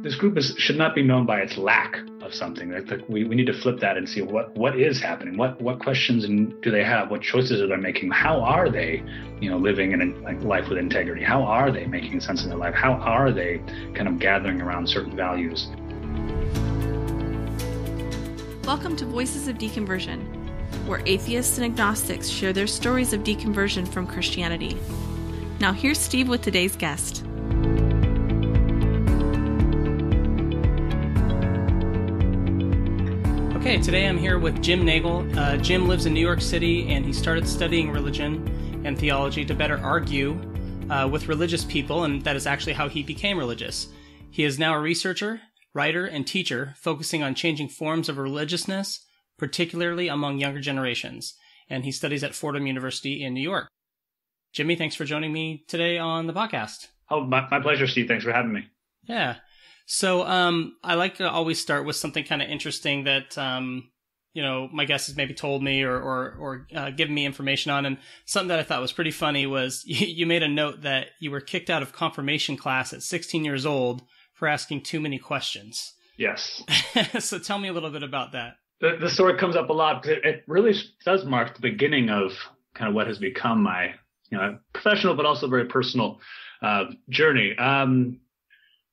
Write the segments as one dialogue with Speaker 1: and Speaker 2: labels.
Speaker 1: this group should not be known by its lack of something. We need to flip that and see what is happening. What questions do they have? What choices are they making? How are they, living in a life with integrity? How are they making sense in their life? How are they kind of gathering around certain values?
Speaker 2: Welcome to Voices of Deconversion, where atheists and agnostics share their stories of deconversion from Christianity. Now here's Steve with today's guest.
Speaker 3: Okay, today I'm here with Jim Nagle. Jim lives in New York City, and he started studying religion and theology to better argue with religious people, and that is actually how he became religious. He is now a researcher, writer, and teacher focusing on changing forms of religiousness, particularly among younger generations, and he studies at Fordham University in New York. Jimmy, thanks for joining me today on the podcast.
Speaker 1: Oh, my pleasure, Steve. Thanks for having me.
Speaker 3: Yeah. So I like to always start with something kind of interesting that, my guests has maybe told me or given me information on. And something that I thought was pretty funny was you made a note that you were kicked out of confirmation class at 16 years old for asking too many questions.
Speaker 1: Yes.
Speaker 3: So tell me a little bit about that.
Speaker 1: The story comes up a lot. It really does mark the beginning of kind of what has become my professional but also very personal journey.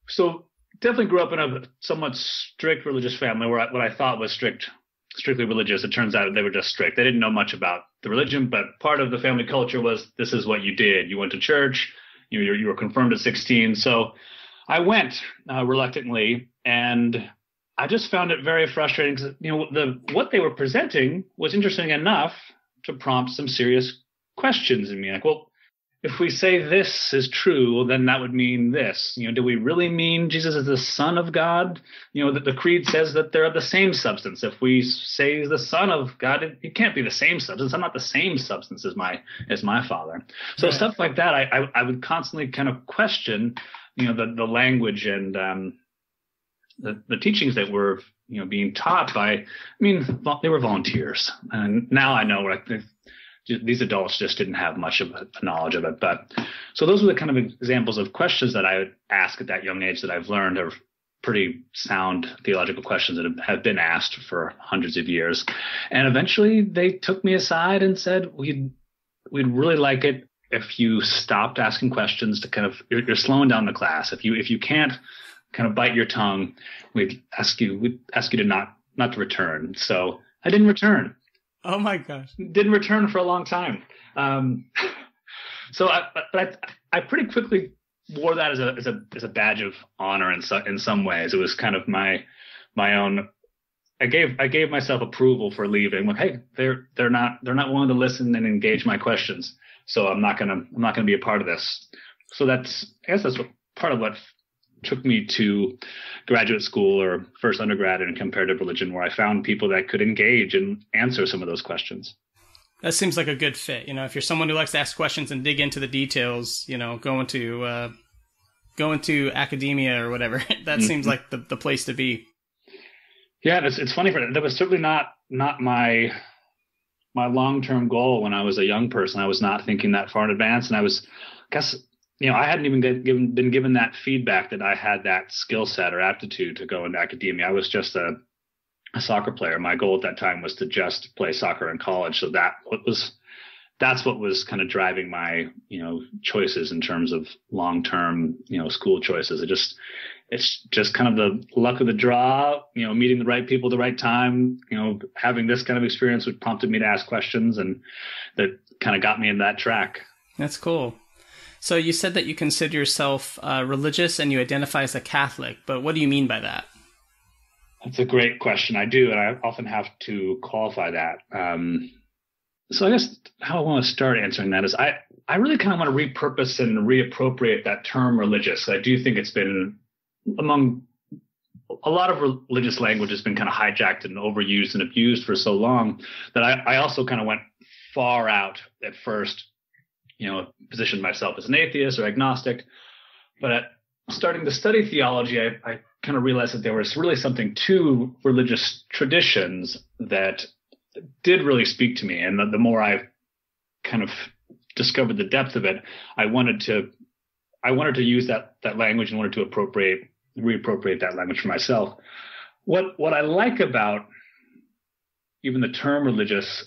Speaker 1: So definitely grew up in a somewhat strict religious family where what I thought was strictly religious. It turns out they were just strict. They didn't know much about the religion, but part of the family culture was this is what you did. You went to church, you were confirmed at 16. So I went reluctantly, and I just found it very frustrating because what they were presenting was interesting enough to prompt some serious questions in me. Like, well, if we say this is true, well, then that would mean this. Do we really mean Jesus is the Son of God? That the creed says that they're of the same substance. If we say he's the Son of God, it can't be the same substance. I'm not the same substance as my Father. So right. Stuff like that, I would constantly kind of question, the language and the teachings that were being taught by. They were volunteers, and now I know these adults just didn't have much of a knowledge of it. But so those were the kind of examples of questions that I would ask at that young age that I've learned are pretty sound theological questions that have been asked for hundreds of years. And eventually they took me aside and said, we'd really like it if you stopped asking questions to kind of, you're slowing down the class. If you can't kind of bite your tongue, we'd ask you to not to return. So I didn't return.
Speaker 3: Oh my gosh!
Speaker 1: Didn't return for a long time. So I pretty quickly wore that as a badge of honor in some ways. It was kind of my own. I gave myself approval for leaving. Like, hey, they're not willing to listen and engage my questions. So I'm not gonna be a part of this. So I guess that's part of what took me to graduate school or first undergrad in comparative religion, where I found people that could engage and answer some of those questions.
Speaker 3: That seems like a good fit. If you're someone who likes to ask questions and dig into the details, go into academia or whatever, that seems like the place to be.
Speaker 1: Yeah, it's funny. That was certainly not my long-term goal when I was a young person. I was not thinking that far in advance, and I guess I hadn't even been given that feedback that I had that skill set or aptitude to go into academia. I was just a soccer player. My goal at that time was to just play soccer in college. So that's what was kind of driving my, choices in terms of long-term, school choices. It's just kind of the luck of the draw, meeting the right people at the right time, having this kind of experience, which prompted me to ask questions, and that kind of got me in that track.
Speaker 3: That's cool. So you said that you consider yourself religious and you identify as a Catholic, but what do you mean by that?
Speaker 1: That's a great question. I do, and I often have to qualify that. So I guess how I want to start answering that is I really kind of want to repurpose and reappropriate that term religious. I do think it's been among a lot of religious language has been kind of hijacked and overused and abused for so long that I also kind of went far out at first, positioned myself as an atheist or agnostic. But starting to study theology, I kind of realized that there was really something to religious traditions that did really speak to me. And the more I kind of discovered the depth of it, I wanted to use that language and wanted to appropriate reappropriate that language for myself. What I like about even the term religious,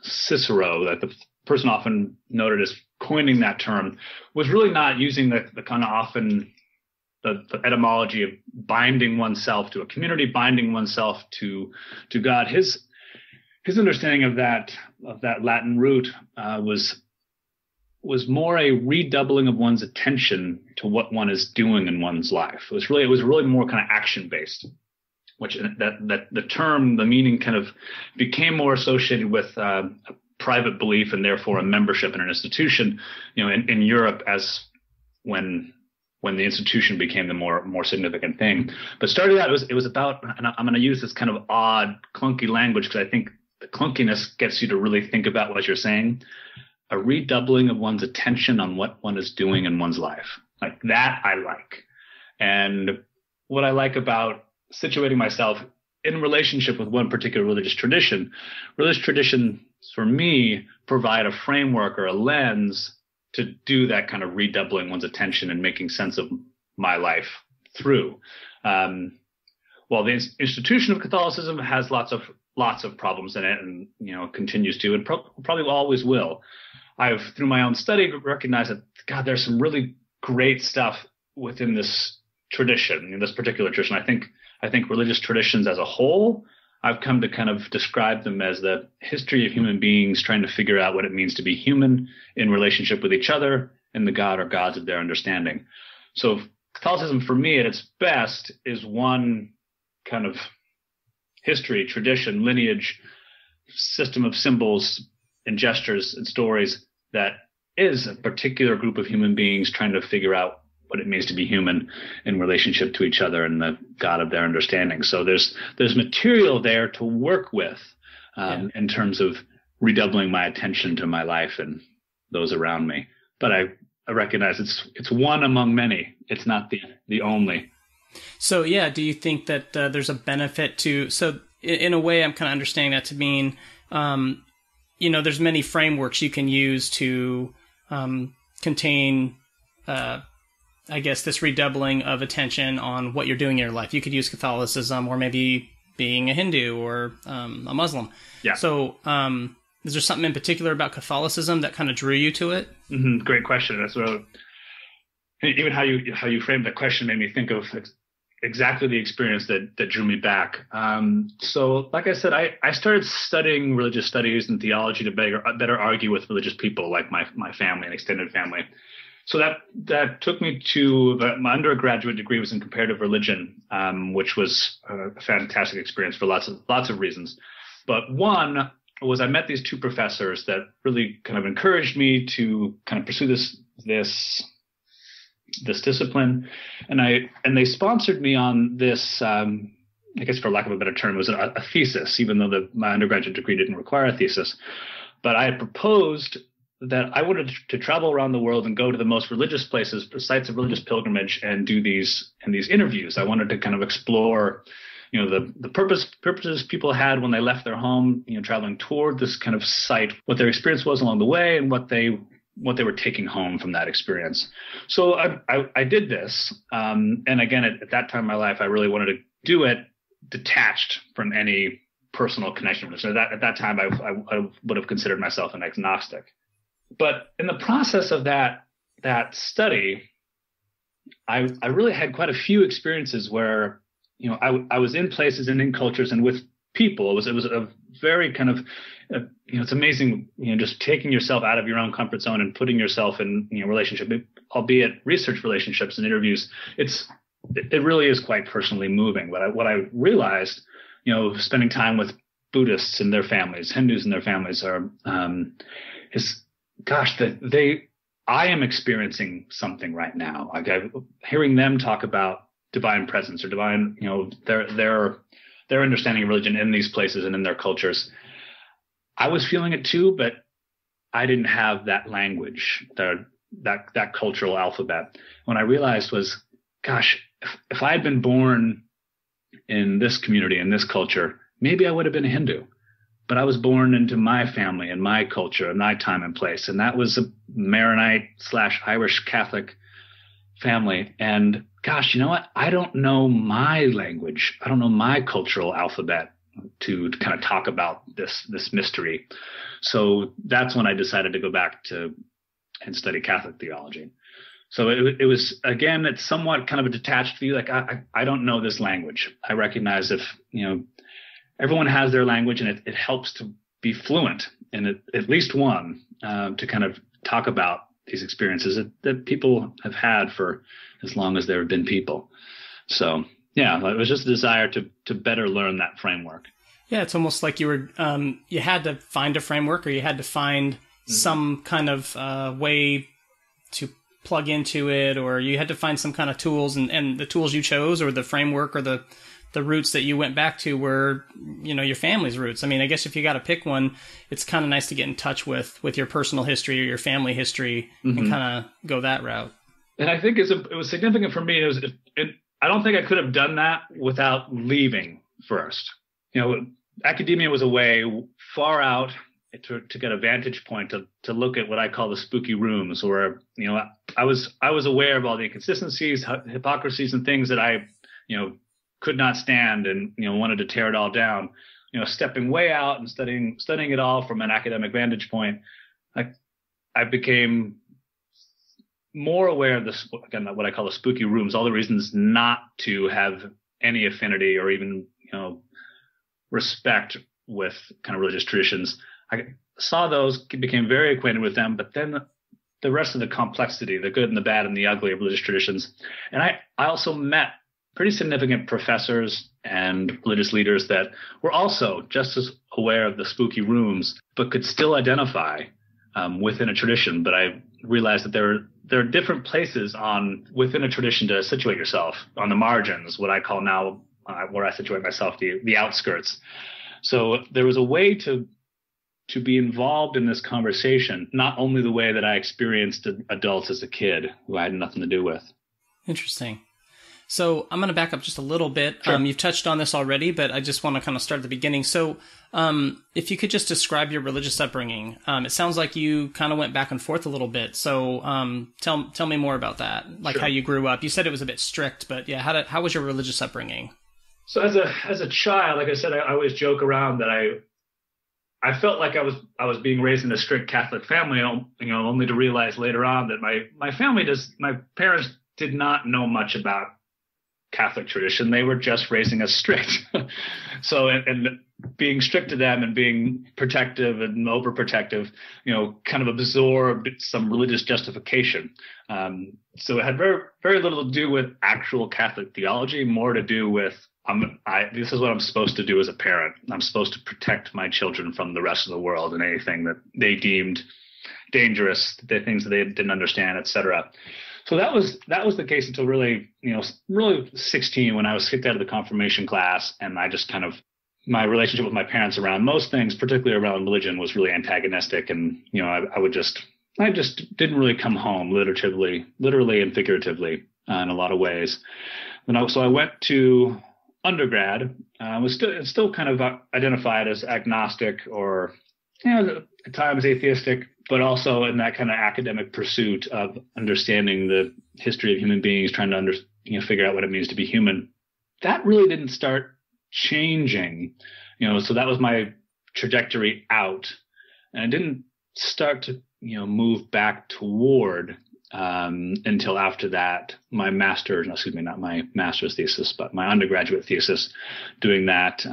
Speaker 1: Cicero, that the person often noted as coining that term, was really not using the kind of often the etymology of binding oneself to a community, binding oneself to God. His understanding of that Latin root was more a redoubling of one's attention to what one is doing in one's life. It was really more kind of action based, which that the term, the meaning kind of became more associated with a private belief and therefore a membership in an institution, in Europe, as when the institution became the more significant thing. But starting out, it was about, and I'm going to use this kind of odd, clunky language because I think the clunkiness gets you to really think about what you're saying. A redoubling of one's attention on what one is doing in one's life. Like that I like. And what I like about situating myself in relationship with one particular religious traditions for me provide a framework or a lens to do that kind of redoubling one's attention and making sense of my life through. While the institution of Catholicism has lots of problems in it, and continues to, and probably always will, I've, through my own study, recognized that God, there's some really great stuff within this tradition, in this particular tradition. I think religious traditions as a whole, I've come to kind of describe them as the history of human beings trying to figure out what it means to be human in relationship with each other and the God or gods of their understanding. So Catholicism, for me, at its best, is one kind of history, tradition, lineage, system of symbols and gestures and stories that is a particular group of human beings trying to figure out what it means to be human in relationship to each other and the God of their understanding. So there's material there to work with in terms of redoubling my attention to my life and those around me. But I recognize it's one among many. It's not the only.
Speaker 3: So yeah, do you think that there's a benefit to? So in a way, I'm kind of understanding that to mean, there's many frameworks you can use to contain. I guess this redoubling of attention on what you're doing in your life. You could use Catholicism or maybe being a Hindu or a Muslim. Yeah. So is there something in particular about Catholicism that kind of drew you to it?
Speaker 1: Mm-hmm. Great question. That's what even how you framed that question made me think of exactly the experience that drew me back. So like I said, I started studying religious studies and theology to better argue with religious people like my family and extended family. So that took me to my undergraduate degree was in comparative religion, which was a fantastic experience for lots of reasons. But one was I met these two professors that really kind of encouraged me to kind of pursue this discipline, and they sponsored me on this. I guess for lack of a better term, it was a thesis, even though my undergraduate degree didn't require a thesis. But I had proposed that I wanted to travel around the world and go to the most religious places, sites of religious pilgrimage, and do these interviews. I wanted to kind of explore, the purposes people had when they left their home, traveling toward this kind of site, what their experience was along the way, and what they were taking home from that experience. So I did this, and again at that time in my life, I really wanted to do it detached from any personal connection. So at that time, I would have considered myself an agnostic. But in the process of that study, I really had quite a few experiences where, I was in places and in cultures and with people. It was a very kind of, it's amazing, just taking yourself out of your own comfort zone and putting yourself in, relationship, albeit research relationships and interviews. It really is quite personally moving. But what I realized, spending time with Buddhists and their families, Hindus and their families I am experiencing something right now. Like I'm hearing them talk about divine presence or divine, their understanding of religion in these places and in their cultures. I was feeling it too, but I didn't have that language, that cultural alphabet. What I realized was, gosh, if I had been born in this community, in this culture, maybe I would have been a Hindu. But I was born into my family and my culture and my time and place. And that was a Maronite / Irish Catholic family. And gosh, you know what? I don't know my language. I don't know my cultural alphabet to kind of talk about this mystery. So that's when I decided to go back to and study Catholic theology. So it was, again, it's somewhat kind of a detached view. Like I don't know this language. I recognize if, everyone has their language, and it helps to be fluent in at least one, to kind of talk about these experiences that people have had for as long as there have been people. So yeah, it was just a desire to better learn that framework.
Speaker 3: Yeah, it's almost like you were you had to find a framework, or you had to find some kind of way to plug into it, or you had to find some kind of tools, and the tools you chose, or the framework, or the roots that you went back to were, your family's roots. I mean, I guess if you got to pick one, it's kind of nice to get in touch with your personal history or your family history, and kind of go that route. And
Speaker 1: I think it was significant for me. I don't think I could have done that without leaving first. Academia was a way far out to get a vantage point to look at what I call the spooky rooms, where, I was aware of all the inconsistencies, hypocrisies, and things that I, could not stand, and, wanted to tear it all down. Stepping way out and studying it all from an academic vantage point, I became more aware of this, again, what I call the spooky rooms, all the reasons not to have any affinity or even, respect with kind of religious traditions. I saw those, became very acquainted with them, but then the rest of the complexity, the good and the bad and the ugly of religious traditions. And I also met pretty significant professors and religious leaders that were also just as aware of the spooky rooms, but could still identify within a tradition. But I realized that there are different places within a tradition to situate yourself, on the margins, what I call now, where I situate myself, the outskirts. So there was a way to be involved in this conversation, not only the way that I experienced adults as a kid who I had nothing to do with.
Speaker 3: Interesting. So I'm going to back up just a little bit.
Speaker 1: Sure.
Speaker 3: You've touched on this already, but I just want to kind of start at the beginning. So if you could just describe your religious upbringing. It sounds like you kind of went back and forth a little bit. So tell me more about that, like how you grew up. You said it was a bit strict, but yeah, how was your religious upbringing?
Speaker 1: So as a child, like I said, I always joke around that I felt like I was being raised in a strict Catholic family, only to realize later on that my parents did not know much about Catholic tradition. They were just raising us strict. So, and being strict to them and being protective and overprotective, kind of absorbed some religious justification. So it had very, very little to do with actual Catholic theology, more to do with, this is what I'm supposed to do as a parent. I'm supposed to protect my children from the rest of the world and anything that they deemed dangerous, the things that they didn't understand, etc. So that was the case until really 16, when I was kicked out of the confirmation class, and I just kind of, my relationship with my parents around most things, particularly around religion, was really antagonistic, and I just didn't really come home literally and figuratively in a lot of ways. So I went to undergrad, was still kind of identified as agnostic, or at times atheistic, but also in that kind of academic pursuit of understanding the history of human beings, trying to figure out what it means to be human. That really didn't start changing, so that was my trajectory out, and I didn't start to move back toward until after that, my not my master's thesis, but my undergraduate thesis, doing that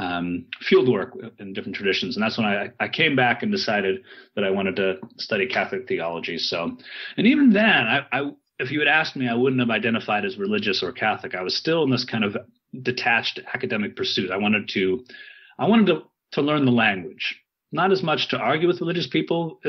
Speaker 1: field work in different traditions. And that's when I came back and decided that I wanted to study Catholic theology. So, and even then, if you had asked me, I wouldn't have identified as religious or Catholic. I was still in this kind of detached academic pursuit. I wanted to learn the language, not as much to argue with religious people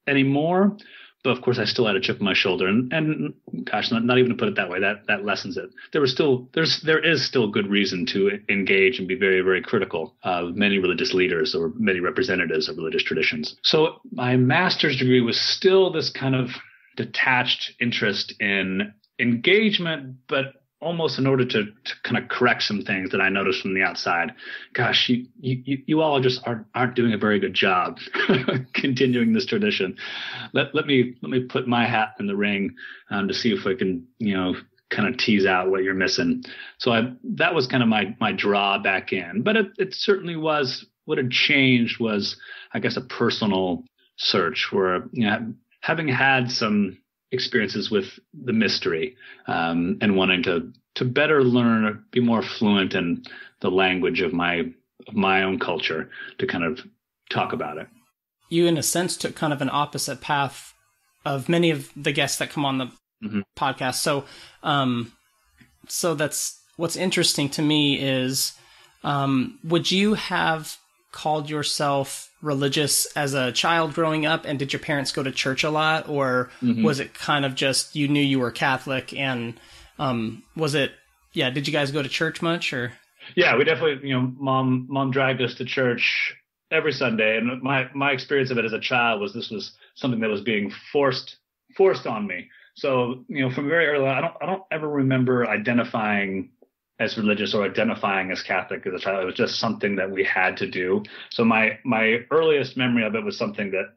Speaker 1: anymore. But of course, I still had a chip on my shoulder, and gosh, not even to put it that way, that lessens it. There is still good reason to engage and be very, very critical of many religious leaders or many representatives of religious traditions. So my master's degree was still this kind of detached interest in engagement, but almost in order to kind of correct some things that I noticed from the outside. Gosh, you all just aren't doing a very good job continuing this tradition. Let me put my hat in the ring to see if I can, kind of tease out what you're missing. So that was kind of my draw back in. But it certainly was, what had changed was, I guess, a personal search where, having had some experiences with the mystery and wanting to better learn, be more fluent in the language of my own culture, to kind of talk about it.
Speaker 3: You, in a sense, took kind of an opposite path of many of the guests that come on the podcast. So that's what's interesting to me is, would you have called yourself religious as a child growing up, and did your parents go to church a lot, or was it kind of just you knew you were Catholic, and did you guys go to church much? Or
Speaker 1: yeah, we definitely, mom dragged us to church every Sunday, and my experience of it as a child was this was something that was being forced on me. So from very early on, I don't ever remember identifying as religious or identifying as Catholic as a child. It was just something that we had to do. So my earliest memory of it was something that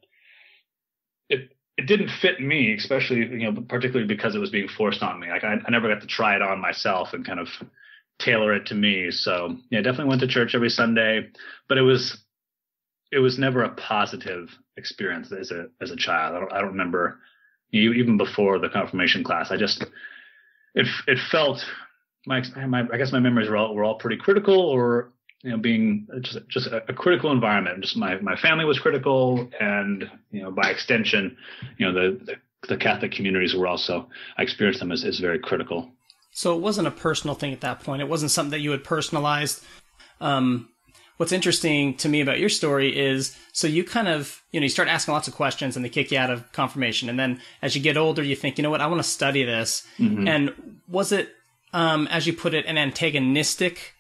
Speaker 1: it didn't fit me, especially, particularly because it was being forced on me. Like I never got to try it on myself and kind of tailor it to me. So yeah, definitely went to church every Sunday, but it was never a positive experience as a child. I don't remember, even before the confirmation class. It felt, I guess my memories were all pretty critical, or being just a critical environment. Just my family was critical, and by extension, the Catholic communities were also, I experienced them as very critical.
Speaker 3: So it wasn't a personal thing at that point. It wasn't something that you had personalized. What's interesting to me about your story is, so you kind of, you start asking lots of questions and they kick you out of confirmation. And then as you get older, you think, I want to study this. And was it, as you put it, an antagonistic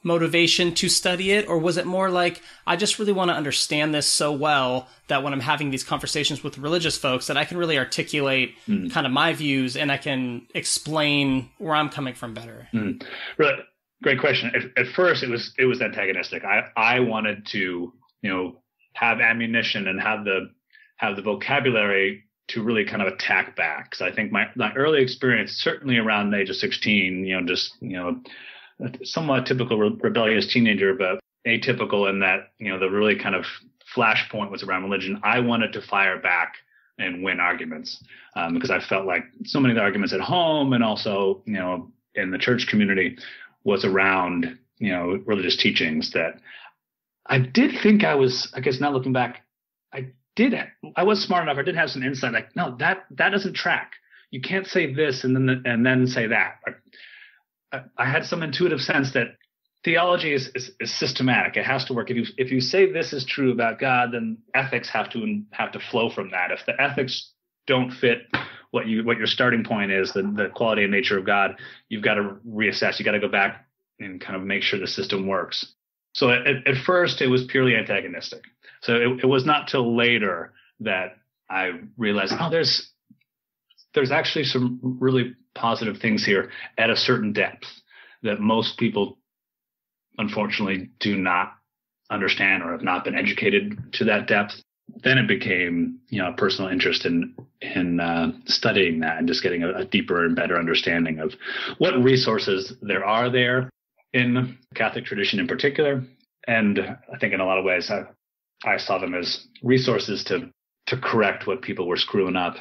Speaker 3: motivation to study it? Or was it more like, I just really want to understand this so well that when I'm having these conversations with religious folks, that I can really articulate kind of my views and I can explain where I'm coming from better?
Speaker 1: Right. Great question. At first, it was antagonistic. I wanted to, have ammunition and have the vocabulary to really kind of attack back. Because I think my early experience, certainly around the age of 16, somewhat typical rebellious teenager, but atypical in that, the really kind of flashpoint was around religion. I wanted to fire back and win arguments because I felt like so many of the arguments at home and also, in the church community was around, religious teachings that I did think I was, I guess now looking back, I was smart enough. I did have some insight. Like, no, that doesn't track. You can't say this and then say that. I had some intuitive sense that theology is systematic. It has to work. If you say this is true about God, then ethics have to flow from that. If the ethics don't fit what your starting point is, the quality and nature of God, you've got to reassess. You got to go back and kind of make sure the system works. So at first it was purely antagonistic. So it was not till later that I realized, there's actually some really positive things here at a certain depth that most people unfortunately do not understand or have not been educated to that depth. Then it became, a personal interest in studying that and just getting a deeper and better understanding of what resources there are there in Catholic tradition in particular. And I think in a lot of ways, I saw them as resources to correct what people were screwing up.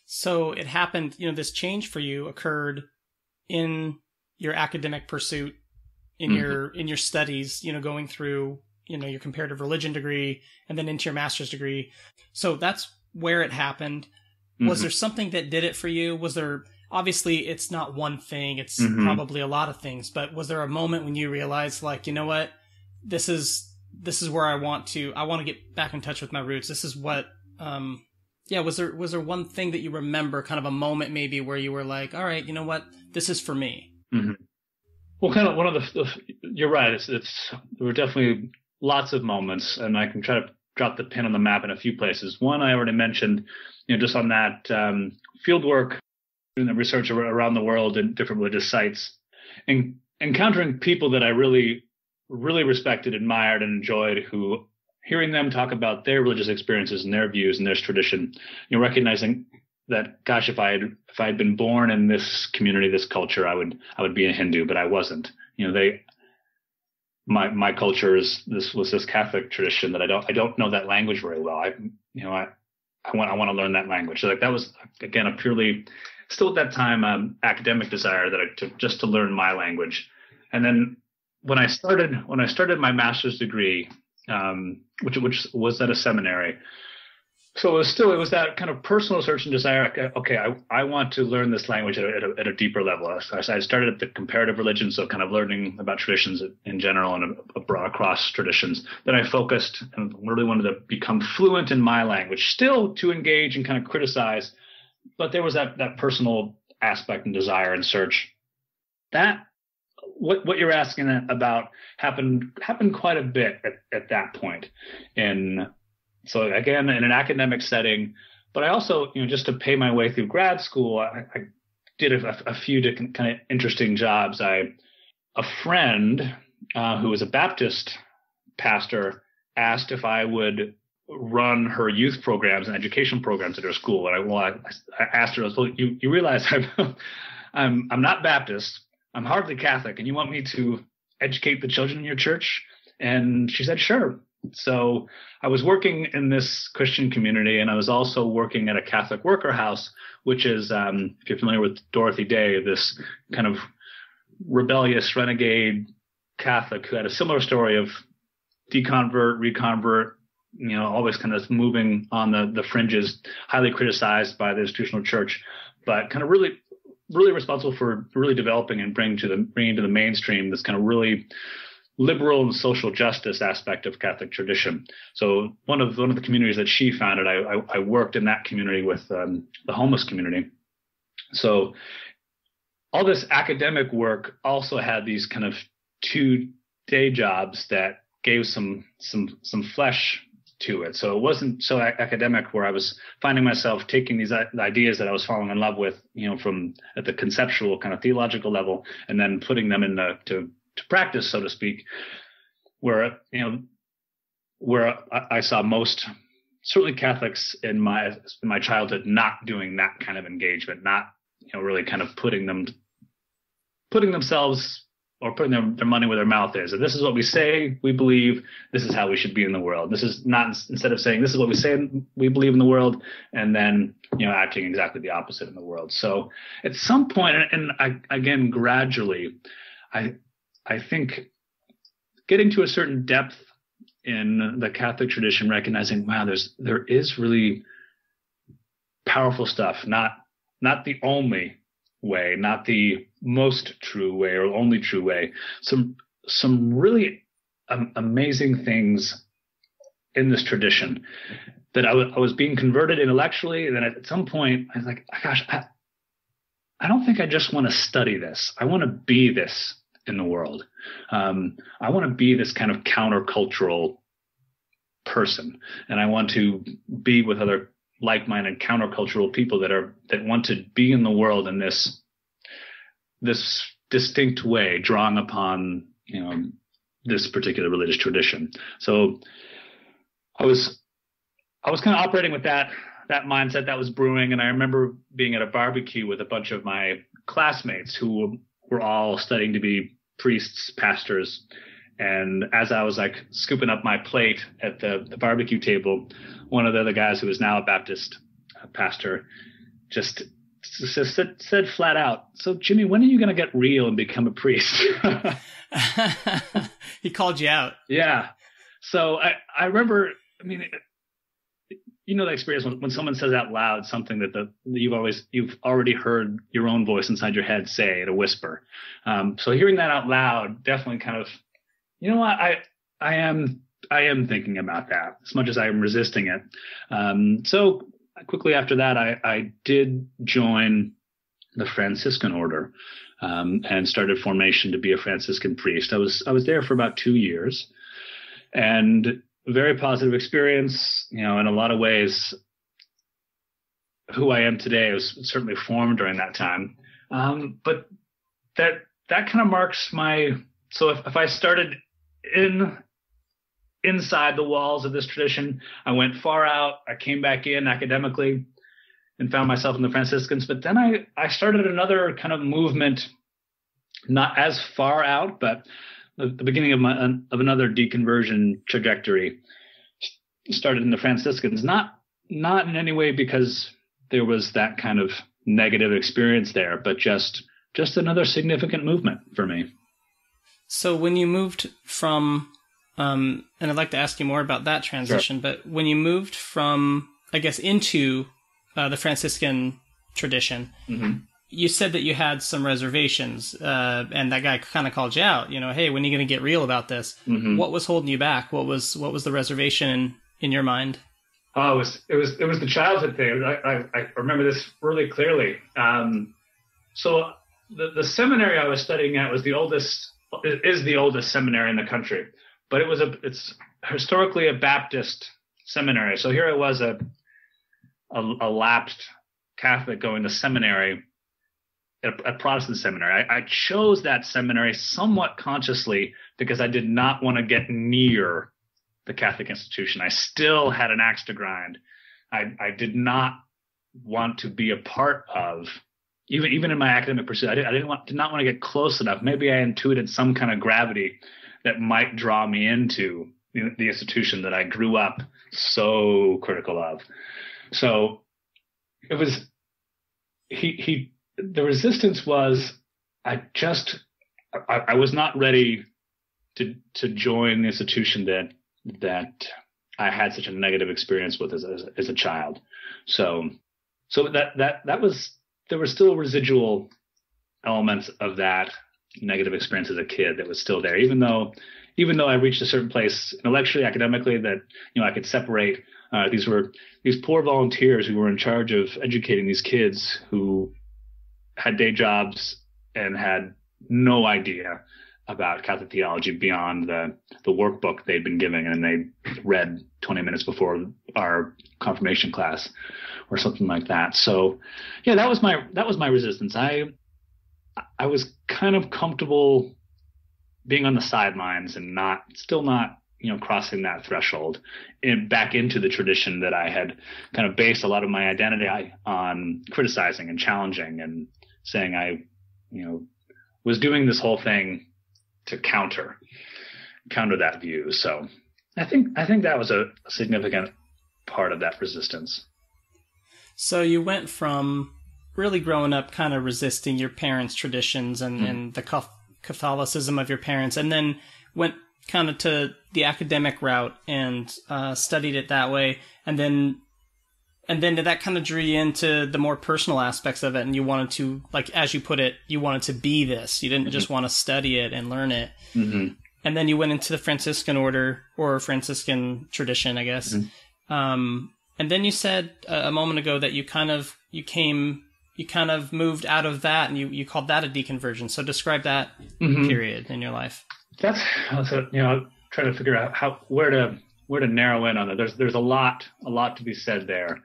Speaker 3: So it happened, this change for you occurred in your academic pursuit, in your studies, going through, your comparative religion degree and then into your master's degree. So that's where it happened. Was there something that did it for you? Was there, obviously it's not one thing, it's probably a lot of things, but was there a moment when you realized, like, you know what, this is where I want to get back in touch with my roots. This is what, was there one thing that you remember, kind of a moment maybe where you were like, all right, you know what, this is for me?
Speaker 1: Well, kind of one of you're right. There were definitely lots of moments, and I can try to drop the pin on the map in a few places. One I already mentioned, just on that field work doing the research around the world in different religious sites, and encountering people that I really, really respected, admired, and enjoyed, who, hearing them talk about their religious experiences and their views and their tradition, recognizing that, gosh, if I had been born in this community, this culture, I would be a Hindu, but I wasn't. My culture was this Catholic tradition that I don't know that language very well. I want to learn that language. So that was, again, a purely, still at that time, academic desire to learn my language. And then when I started my master's degree, which was at a seminary, so it was that kind of personal search and desire. Okay, I want to learn this language at a deeper level. So I started at the comparative religion, so kind of learning about traditions in general and across traditions. Then I focused and really wanted to become fluent in my language, still to engage and kind of criticize, but there was that personal aspect and desire and search. That what you're asking about happened quite a bit at that point. So again, in an academic setting, but I also, just to pay my way through grad school, I did a few different kind of interesting jobs. A friend who was a Baptist pastor asked if I would run her youth programs and education programs at her school. And I asked her, well, you realize I'm not Baptist, I'm hardly Catholic, and you want me to educate the children in your church? And she said, sure. So I was working in this Christian community, and I was also working at a Catholic worker house, which is, if you're familiar with Dorothy Day, this kind of rebellious renegade Catholic who had a similar story of deconvert, reconvert, always kind of moving on the fringes, highly criticized by the institutional church, but kind of really, really responsible for really developing and bringing to the mainstream this kind of really liberal and social justice aspect of Catholic tradition. So one of the communities that she founded, I worked in that community with the homeless community. So all this academic work also had these kind of 2 day jobs that gave some flesh to it. So it wasn't so academic where I was finding myself taking these ideas that I was falling in love with, from at the conceptual kind of theological level, and then putting them to practice, so to speak, where I saw most, certainly Catholics in my childhood, not doing that kind of engagement, not really kind of putting themselves or putting their money where their mouth is. And this is what we say we believe. This is how we should be in the world. This is not, instead of saying this is what we say we believe in the world, and then acting exactly the opposite in the world. So at some point, and again gradually, I think getting to a certain depth in the Catholic tradition, recognizing, wow, there is really powerful stuff, not the only way, not the most true way or only true way. Some really amazing things in this tradition that I was being converted intellectually. And then at some point I was like, gosh, I don't think I just want to study this. I want to be this in the world. I want to be this kind of countercultural person, and I want to be with other like-minded countercultural people that want to be in the world in this distinct way, drawing upon this particular religious tradition. So I was kind of operating with that mindset that was brewing, and I remember being at a barbecue with a bunch of my classmates who were all studying to be priests, pastors. And as I was like scooping up my plate at the barbecue table, one of the other guys who is now a Baptist pastor just said flat out, "So Jimmy, when are you going to get real and become a priest?"
Speaker 3: He called you out.
Speaker 1: Yeah. So I remember, I mean, the experience when someone says out loud something that you've already heard your own voice inside your head say in a whisper. So hearing that out loud definitely kind of, I am thinking about that as much as I am resisting it. So quickly after that, I did join the Franciscan order, and started formation to be a Franciscan priest. I was there for about 2 years, and very positive experience. In a lot of ways, who I am today was certainly formed during that time. But that kind of marks so if I started inside the walls of this tradition, I went far out, I came back in academically and found myself in the Franciscans. But then I started another kind of movement, not as far out, but the beginning of another deconversion trajectory started in the Franciscans, not in any way because there was that kind of negative experience there, but just another significant movement for me.
Speaker 3: So when you moved from, and I'd like to ask you more about that transition, sure. But when you moved from, I guess, into the Franciscan tradition, mm-hmm. You said that you had some reservations, and that guy kind of called you out, hey, when are you going to get real about this? Mm-hmm. What was holding you back? What was the reservation in your mind?
Speaker 1: Oh, it was the childhood thing. I remember this really clearly. So the seminary I was studying at is the oldest seminary in the country, but it's historically a Baptist seminary. So here I was, a lapsed Catholic going to seminary, a Protestant seminary. I chose that seminary somewhat consciously because I did not want to get near the Catholic institution. I still had an axe to grind. I did not want to be a part of, even in my academic pursuit. I did not want to get close enough. Maybe I intuited some kind of gravity that might draw me into the institution that I grew up so critical of. So it was the resistance was I was not ready to join the institution that I had such a negative experience with as a child. So that was, there were still residual elements of that negative experience as a kid that was still there, even though I reached a certain place intellectually, academically, that I could separate. These poor volunteers who were in charge of educating these kids who had day jobs and had no idea about Catholic theology beyond the workbook they'd been given, and they read 20 minutes before our confirmation class or something like that. So yeah, that was my resistance. I was kind of comfortable being on the sidelines and still not crossing that threshold back into the tradition that I had kind of based a lot of my identity on criticizing and challenging and saying I was doing this whole thing to counter that view. So I think that was a significant part of that resistance. So you went from really growing up kind of resisting your parents' traditions and the Catholicism of your parents, and then went kind of to the academic route and studied it that way, and then did that kind of drew you into the more personal aspects of it, and you wanted to, like, as you put it, you wanted to be this. You didn't just want to study it and learn it. Mm-hmm. And then you went into the Franciscan order, or Franciscan tradition, I guess. Mm-hmm. And then you said a moment ago that you kind of moved out of that, and you called that a deconversion. So describe that period in your life. That's trying to figure out where to narrow in on it. There's a lot to be said there.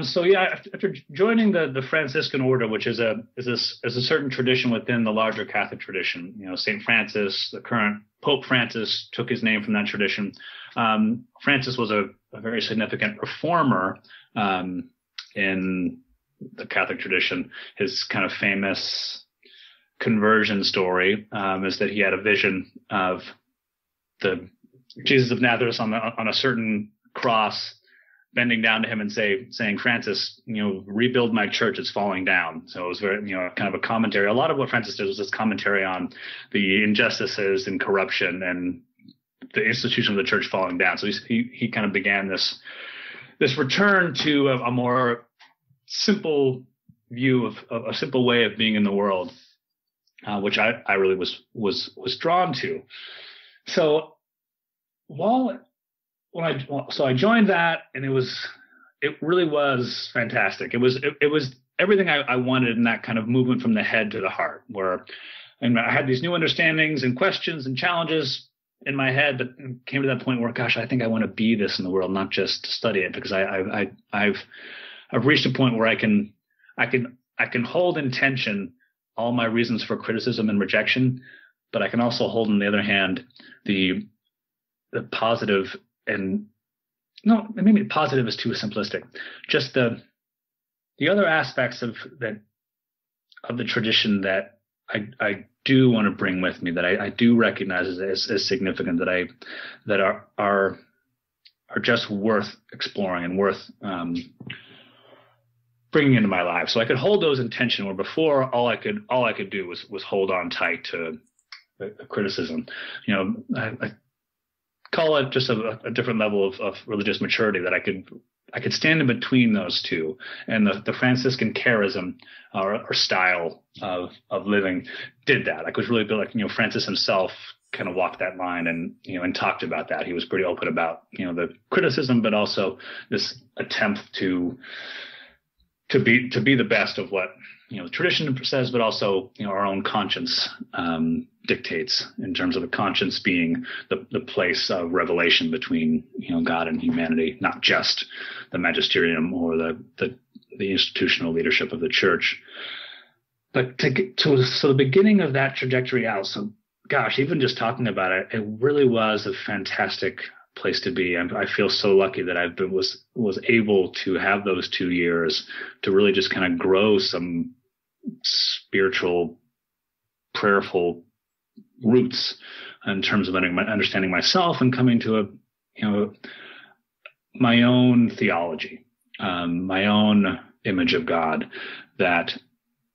Speaker 1: So yeah, after joining the Franciscan order, which is a certain tradition within the larger Catholic tradition, St. Francis, the current Pope Francis, took his name from that tradition. Francis was a very significant reformer in the Catholic tradition. His kind of famous conversion story is that he had a vision of the Jesus of Nazareth on a certain cross, bending down to him and saying, Francis, rebuild my church, it's falling down. So it was very, kind of a commentary. A lot of what Francis did was this commentary on the injustices and corruption and the institution of the church falling down. So he kind of began this return to a more simple view of a simple way of being in the world, which I really was drawn to. So I joined that, and it really was fantastic. It was everything I wanted in that kind of movement from the head to the heart, where I had these new understandings and questions and challenges in my head, but came to that point where, gosh, I think I want to be this in the world, not just study it, because I've I've reached a point where I can hold in tension all my reasons for criticism and rejection, but I can also hold, on the other hand, the positive, and no, maybe positive is too simplistic. Just the other aspects of the tradition that I do want to bring with me, that I do recognize as significant, that are just worth exploring and worth bringing into my life. So I could hold those in tension, where before all I could do was hold on tight to the criticism. I call it just a different level of religious maturity, that I could stand in between those two. And the Franciscan charism or style of living did that. Like, was really built, like, Francis himself kind of walked that line and talked about that. He was pretty open about, the criticism, but also this attempt to be the best of what, the tradition says, but also, our own conscience dictates, in terms of the conscience being the place of revelation between, God and humanity, not just the magisterium or the institutional leadership of the church. But so the beginning of that trajectory out, so gosh, even just talking about it, it really was a fantastic place to be. I feel so lucky that was able to have those 2 years to really just kind of grow some spiritual, prayerful roots in terms of understanding myself and coming to my own theology, my own image of God, that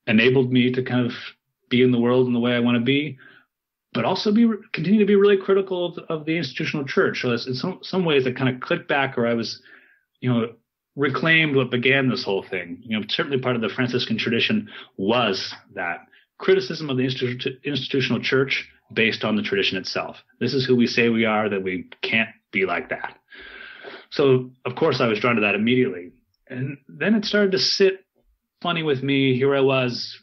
Speaker 1: enabled me to kind of be in the world in the way I want to be, but also continue to be really critical of the institutional church. So in some ways it kind of clicked back, or I was, reclaimed what began this whole thing. Certainly part of the Franciscan tradition was that criticism of the institutional church based on the tradition itself. This is who we say we are, that we can't be like that. So, of course, I was drawn to that immediately. And then it started to sit funny with me. Here I was,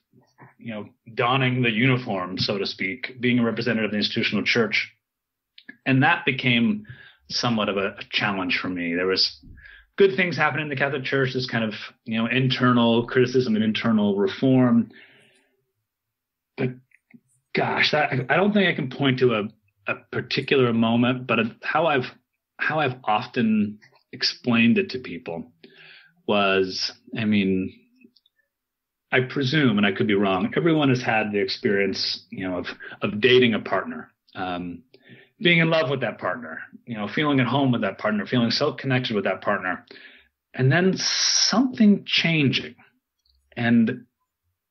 Speaker 1: donning the uniform, so to speak, being a representative of the institutional church. And that became somewhat of a challenge for me. There was good things happening in the Catholic Church, this kind of, internal criticism and internal reform. But gosh, I don't think I can point to a particular moment, but how I've often explained it to people was, I presume, and I could be wrong, everyone has had the experience, of dating a partner, being in love with that partner, feeling at home with that partner, feeling so connected with that partner, and then something changing and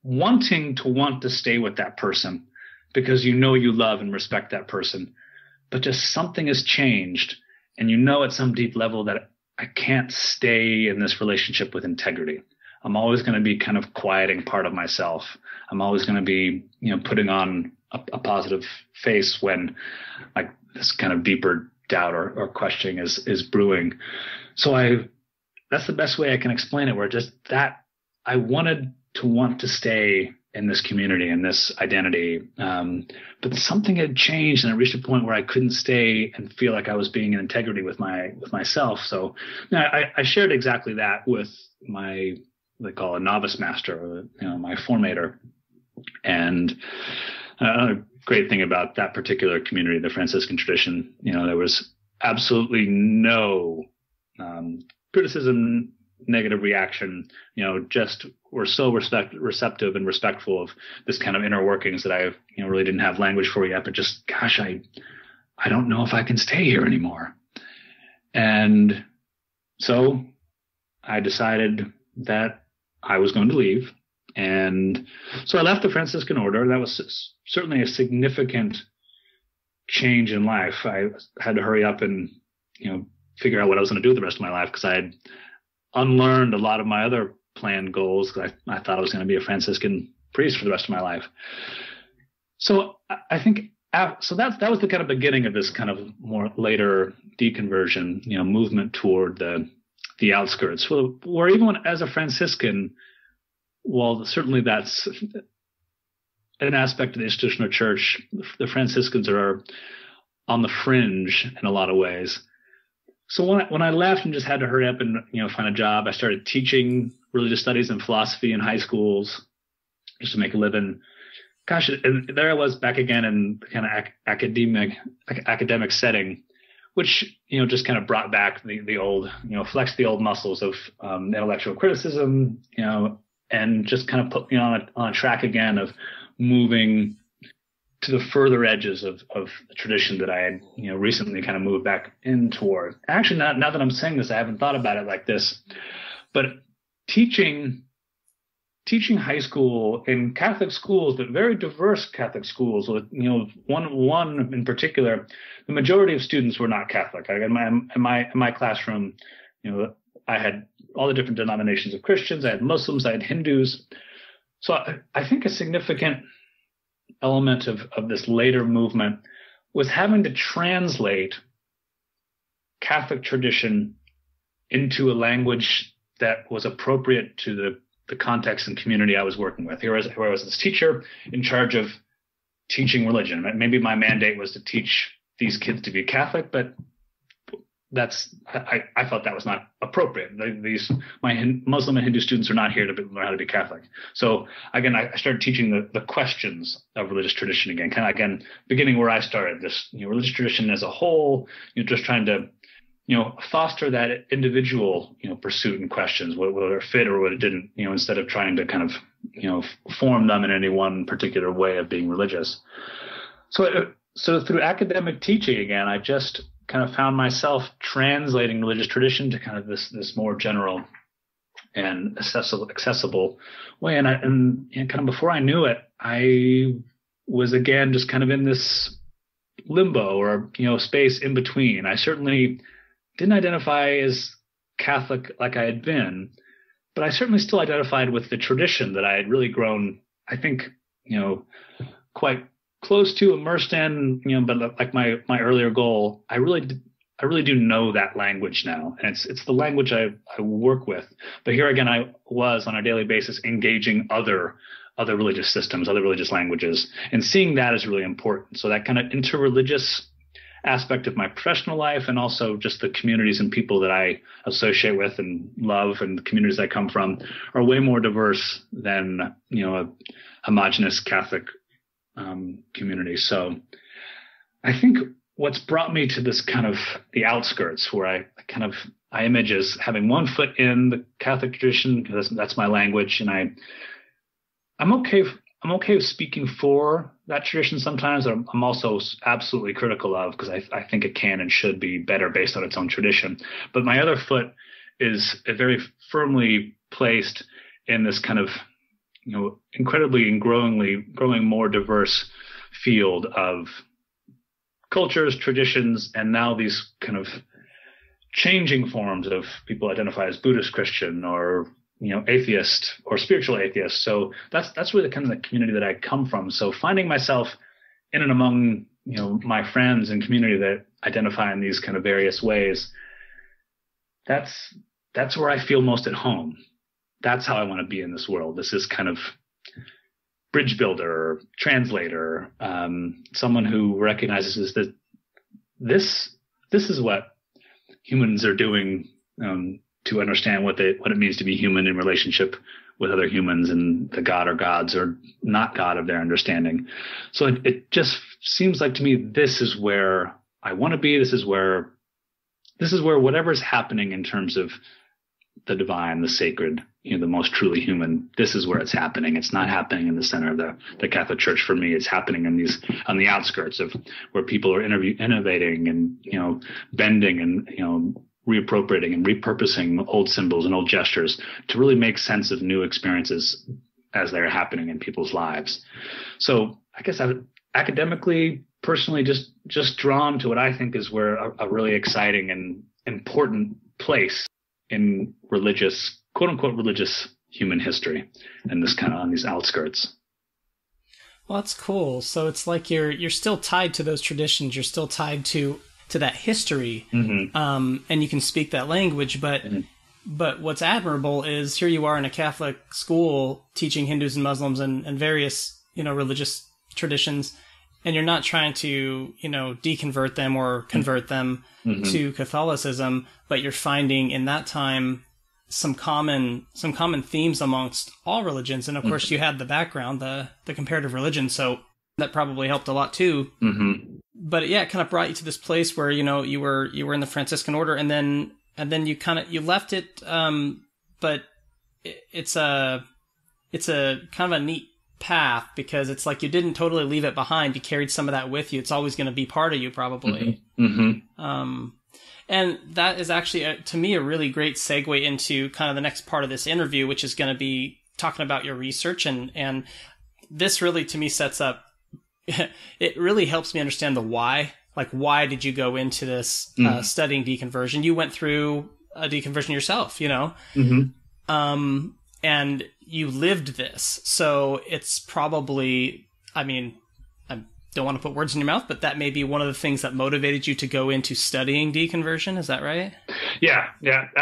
Speaker 1: wanting to stay with that person because you love and respect that person, but just something has changed, and at some deep level that I can't stay in this relationship with integrity. I'm always going to be kind of quieting part of myself. I'm always going to be, putting on a positive face when, like, this kind of deeper doubt or questioning is brewing. So that's the best way I can explain it, where just that I wanted to stay in this community and this identity. But something had changed, and I reached a point where I couldn't stay and feel like I was being in integrity with myself. So I shared exactly that with they call a novice master, or, my formator. And another great thing about that particular community, the Franciscan tradition, there was absolutely no criticism, negative reaction. Just were so receptive and respectful of this kind of inner workings that I really didn't have language for yet. But just, gosh, I don't know if I can stay here anymore. And so I decided that I was going to leave. And so I left the Franciscan order. That was certainly a significant change in life. I had to hurry up and, figure out what I was going to do with the rest of my life, because I had unlearned a lot of my other planned goals, because I thought I was going to be a Franciscan priest for the rest of my life. So I think, so that was the kind of beginning of this kind of more later deconversion, movement toward the outskirts, where even as a Franciscan, well, certainly that's an aspect of the institutional church. The Franciscans are on the fringe in a lot of ways. So when I left and just had to hurry up and, find a job, I started teaching religious studies and philosophy in high schools just to make a living. Gosh, and there I was back again in the kind of academic setting, which, just kind of brought back the old, flexed the old muscles of intellectual criticism, and just kind of put me on a track again of moving to the further edges of the tradition that I had, recently kind of moved back in toward. Actually, now that I'm saying this, I haven't thought about it like this, but teaching high school in Catholic schools, but very diverse Catholic schools with, one in particular, the majority of students were not Catholic. In my classroom, I had all the different denominations of Christians. I had Muslims, I had Hindus. So I think a significant element of this later movement was having to translate Catholic tradition into a language that was appropriate to the context and community I was working with. Here I was this teacher in charge of teaching religion. Maybe my mandate was to teach these kids to be Catholic, but I felt that was not appropriate. My Muslim and Hindu students are not here to learn how to be Catholic. So again, I started teaching the questions of religious tradition again, kind of again, beginning where I started, this religious tradition as a whole, just trying to foster that individual, pursuit and questions, whether it fit or what it didn't, instead of trying to kind of, form them in any one particular way of being religious. So through academic teaching, again, I just kind of found myself translating religious tradition to kind of this more general and accessible way. And kind of before I knew it, I was again just kind of in this limbo or, space in between. I certainly didn't identify as Catholic like I had been, but I certainly still identified with the tradition that I had really grown, I think, quite close to, immersed in, but like my earlier goal, I really do know that language now. And it's the language I work with. But here again, I was on a daily basis engaging other religious systems, other religious languages, and seeing that is really important. So that kind of interreligious aspect of my professional life, and also just the communities and people that I associate with and love, and the communities I come from, are way more diverse than a homogenous Catholic community. So I think what's brought me to this kind of the outskirts, where I image as having one foot in the Catholic tradition, because that's my language, and I'm okay with speaking for that tradition sometimes. I'm also absolutely critical of, because I think it can and should be better based on its own tradition. But my other foot is very firmly placed in this kind of, incredibly and growing more diverse field of cultures, traditions, and now these kind of changing forms of people identify as Buddhist Christian or atheist or spiritual atheist. So that's really the kind of the community that I come from. So finding myself in and among, my friends and community that identify in these kind of various ways, that's where I feel most at home. That's how I want to be in this world. This is kind of bridge builder, translator, someone who recognizes that this is what humans are doing, to understand what it means to be human in relationship with other humans, and the God or gods or not God of their understanding. So it just seems like to me, this is where I want to be. This is where whatever's happening in terms of the divine, the sacred, the most truly human, this is where it's happening. It's not happening in the center of the Catholic Church for me. It's happening on the outskirts of where people are innovating and, bending and, reappropriating and repurposing old symbols and old gestures to really make sense of new experiences as they're happening in people's lives. So I guess I'm academically, personally, just drawn to what I think is where a really exciting and important place in religious, quote unquote, religious human history, and this kind of on these outskirts.
Speaker 3: Well, that's cool. So it's like you're still tied to those traditions. You're still tied to that history, mm-hmm. And you can speak that language. But what's admirable is here you are in a Catholic school teaching Hindus and Muslims and various religious traditions, And you're not trying to, deconvert them or convert them to Catholicism, but you're finding in that time some common themes amongst all religions. And of course, you had the background, the comparative religion, so that probably helped a lot too. But yeah, it kind of brought you to this place where you were in the Franciscan order, and then you left it. But it's a kind of a neat path, because it's like you didn't totally leave it behind. You carried some of that with you. It's always going to be part of you, probably. And that is actually, to me, a really great segue into kind of the next part of this interview, which is going to be talking about your research. And this really, to me, sets up, it really helps me understand the why. Like, why did you go into this studying deconversion? You went through a deconversion yourself, and you lived this. So it's probably, I don't want to put words in your mouth, but that may be one of the things that motivated you to go into studying deconversion. Is that right?
Speaker 1: Yeah,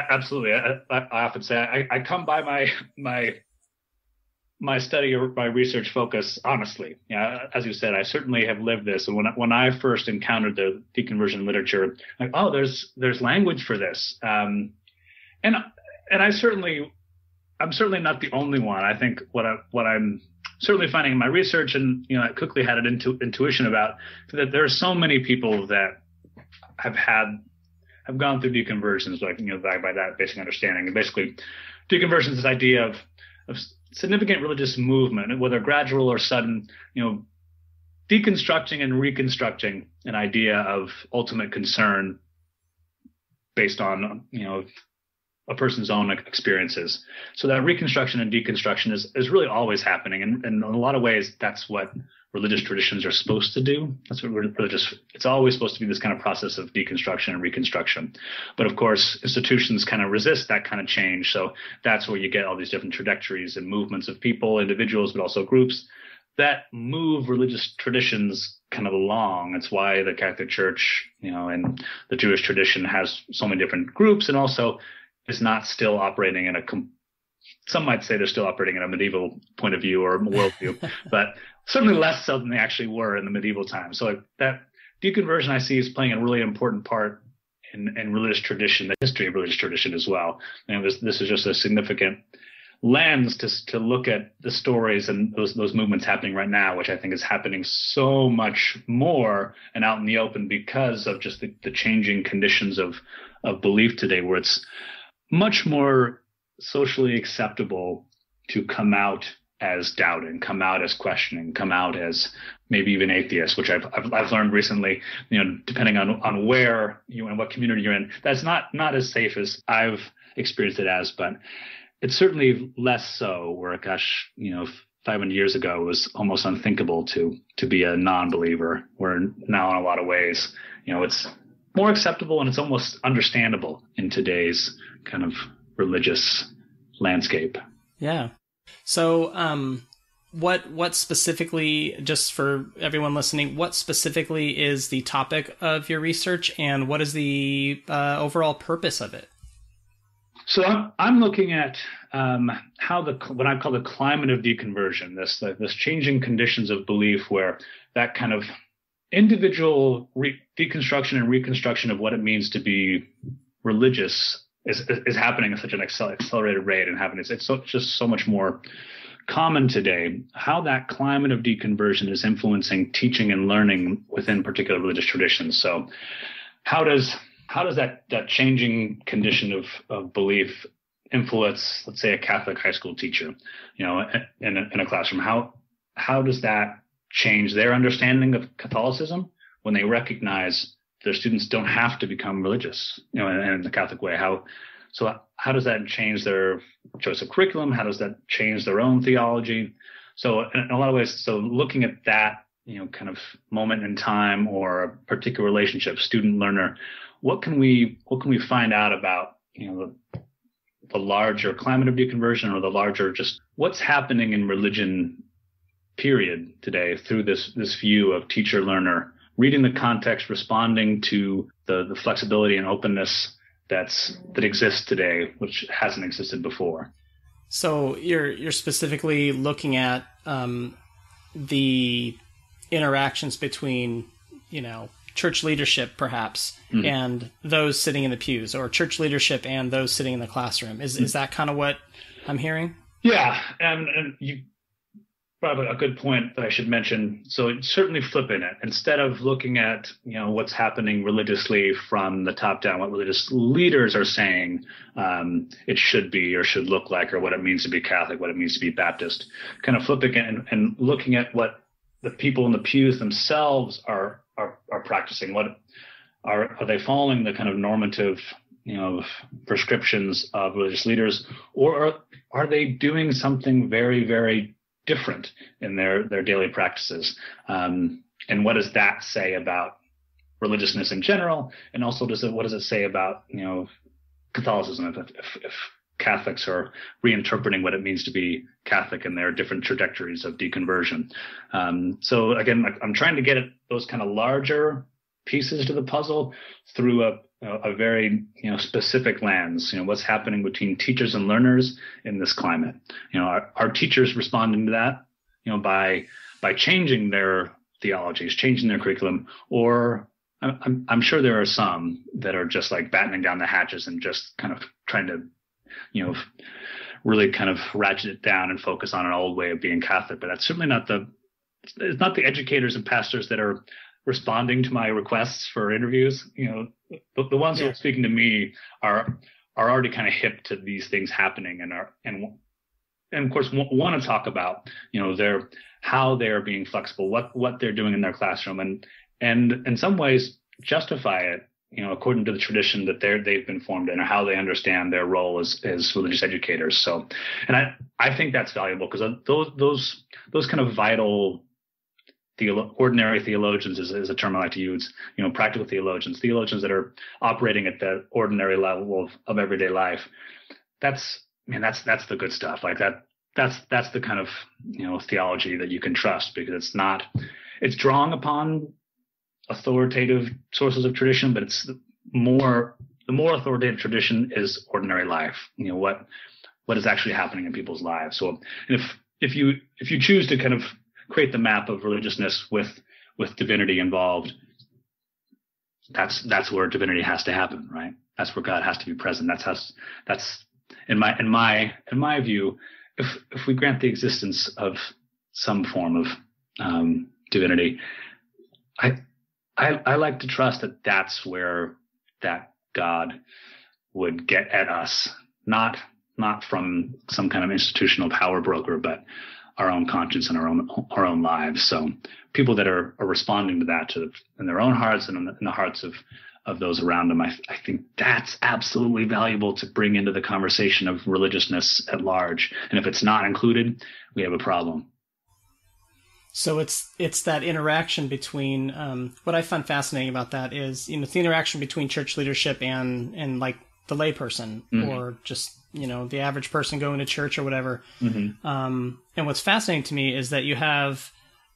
Speaker 1: absolutely. I often say I come by my study or my research focus honestly. Yeah, as you said, I certainly have lived this. And when I first encountered the deconversion literature, like, oh, there's language for this. And I'm certainly not the only one. I think what I'm certainly finding in my research, and I quickly had an intuition about, that there are so many people that have gone through deconversions, like by that basic understanding. And basically, deconversion is this idea of significant religious movement, whether gradual or sudden, deconstructing and reconstructing an idea of ultimate concern based on a person's own experiences. So that reconstruction and deconstruction is really always happening. And in a lot of ways, that's what religious traditions are supposed to do. That's what it's always supposed to be, this kind of process of deconstruction and reconstruction. But of course, institutions kind of resist that kind of change. So that's where you get all these different trajectories and movements of people, individuals, but also groups that move religious traditions kind of along. It's why the Catholic Church, and the Jewish tradition has so many different groups, and also is not still operating in some might say they're still operating in a medieval point of view or worldview, but certainly less so than they actually were in the medieval times. So that deconversion I see is playing a really important part in religious tradition, the history of religious tradition as well. And this is just a significant lens to look at the stories and those movements happening right now, which I think is happening so much more and out in the open because of just the changing conditions of belief today, where it's much more socially acceptable to come out as doubting, come out as questioning, come out as maybe even atheist, which I've learned recently, depending on where you and what community you're in, that's not as safe as I've experienced it as, but it's certainly less so where, 500 years ago it was almost unthinkable to be a non-believer, where now in a lot of ways, it's more acceptable and it's almost understandable in today's kind of religious landscape.
Speaker 3: Yeah. So, what specifically, just for everyone listening, what specifically is the topic of your research, and what is the overall purpose of it?
Speaker 1: So I'm looking at how what I call the climate of deconversion, this changing conditions of belief, where that kind of individual deconstruction and reconstruction of what it means to be religious is happening at such an accelerated rate, and it's just so much more common today. How that climate of deconversion is influencing teaching and learning within particular religious traditions. So how does that changing condition of belief influence, let's say, a Catholic high school teacher, in a classroom? How does that change their understanding of Catholicism when they recognize their students don't have to become religious, in the Catholic way? How does that change their choice of curriculum? How does that change their own theology? So in a lot of ways, looking at that, kind of moment in time or a particular relationship, student learner, what can we find out about, the larger climate of deconversion, or the larger just what's happening in religion period today through this view of teacher learner, reading the context, responding to the flexibility and openness that exists today, which hasn't existed before.
Speaker 3: So you're specifically looking at the interactions between, church leadership perhaps and those sitting in the pews, or church leadership and those sitting in the classroom. Is that kind of what I'm hearing?
Speaker 1: Yeah, and you brought up a good point that I should mention. So certainly flipping it, instead of looking at what's happening religiously from the top down, what religious leaders are saying it should be or should look like, or what it means to be Catholic, what it means to be Baptist, kind of flipping it and looking at what the people in the pews themselves are practicing. What are they following the kind of normative prescriptions of religious leaders, or are they doing something very, very different in their daily practices? And what does that say about religiousness in general? And also, what does it say about Catholicism, if Catholics are reinterpreting what it means to be Catholic in their different trajectories of deconversion? So again, I'm trying to get at those kind of larger pieces to the puzzle through a very specific lens. What's happening between teachers and learners in this climate? Are teachers responding to that by changing their theologies, changing their curriculum, or I'm sure there are some that are just like battening down the hatches and just kind of trying to really kind of ratchet it down and focus on an old way of being Catholic. But that's certainly it's not the educators and pastors that are responding to my requests for interviews. The ones who are speaking to me are already kind of hip to these things happening and of course want to talk about how they're being flexible, what they're doing in their classroom, and in some ways justify it according to the tradition that they've been formed in, or how they understand their role as religious educators. So, and I think that's valuable, because those kind of vital ordinary theologians is a term I like to use. Practical theologians that are operating at the ordinary level of everyday life. That's the good stuff. Like that's the kind of theology that you can trust, because it's drawing upon authoritative sources of tradition, but the more authoritative tradition is ordinary life. What is actually happening in people's lives. So, and if you choose to kind of create the map of religiousness with divinity involved, that's where divinity has to happen, right? That's where God has to be present. That's in my view, if we grant the existence of some form of divinity, I like to trust that that's where that God would get at us, not from some kind of institutional power broker, but our own conscience and our own lives. So people that are responding to that in their own hearts and in the hearts of those around them, I think that's absolutely valuable to bring into the conversation of religiousness at large. And if it's not included, we have a problem.
Speaker 3: So it's that interaction between what I find fascinating about that is the interaction between church leadership and like the layperson, or just the average person going to church or whatever. And what's fascinating to me is that you have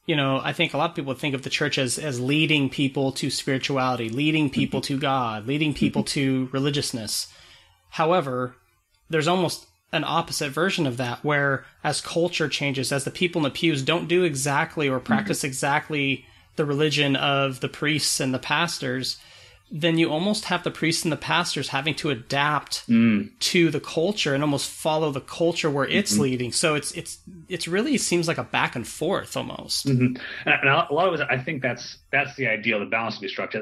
Speaker 3: I think a lot of people think of the church as leading people to spirituality, leading people to God, leading people to religiousness. However, there's almost an opposite version of that, where as culture changes, as the people in the pews don't do exactly or practice exactly the religion of the priests and the pastors, then you almost have the priests and the pastors having to adapt to the culture and almost follow the culture where it's leading. So it's really seems like a back and forth almost. And
Speaker 1: a lot of it, I think that's the ideal, the balance to be struck.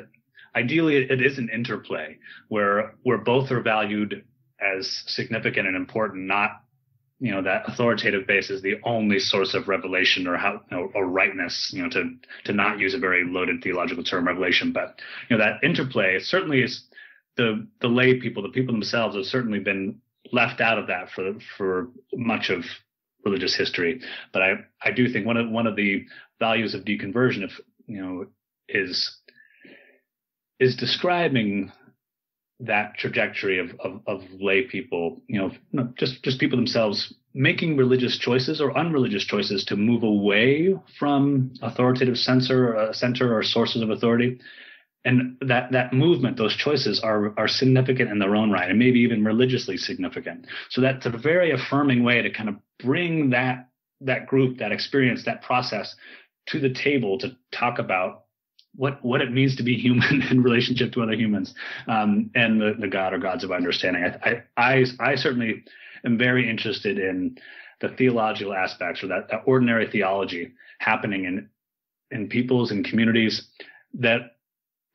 Speaker 1: Ideally, it is an interplay where both are valued as significant and important, not that authoritative base is the only source of revelation or rightness, to not use a very loaded theological term, revelation. But that interplay certainly is the lay people, the people themselves have certainly been left out of that for much of religious history. But I do think one of the values of deconversion, is describing that trajectory of lay people, just people themselves making religious choices or unreligious choices to move away from authoritative center or sources of authority. And that movement, those choices are significant in their own right, and maybe even religiously significant. So that's a very affirming way to kind of bring that group, that experience, that process to the table to talk about what it means to be human in relationship to other humans, and the God or gods of understanding. I certainly am very interested in the theological aspects, or that ordinary theology happening in peoples and communities that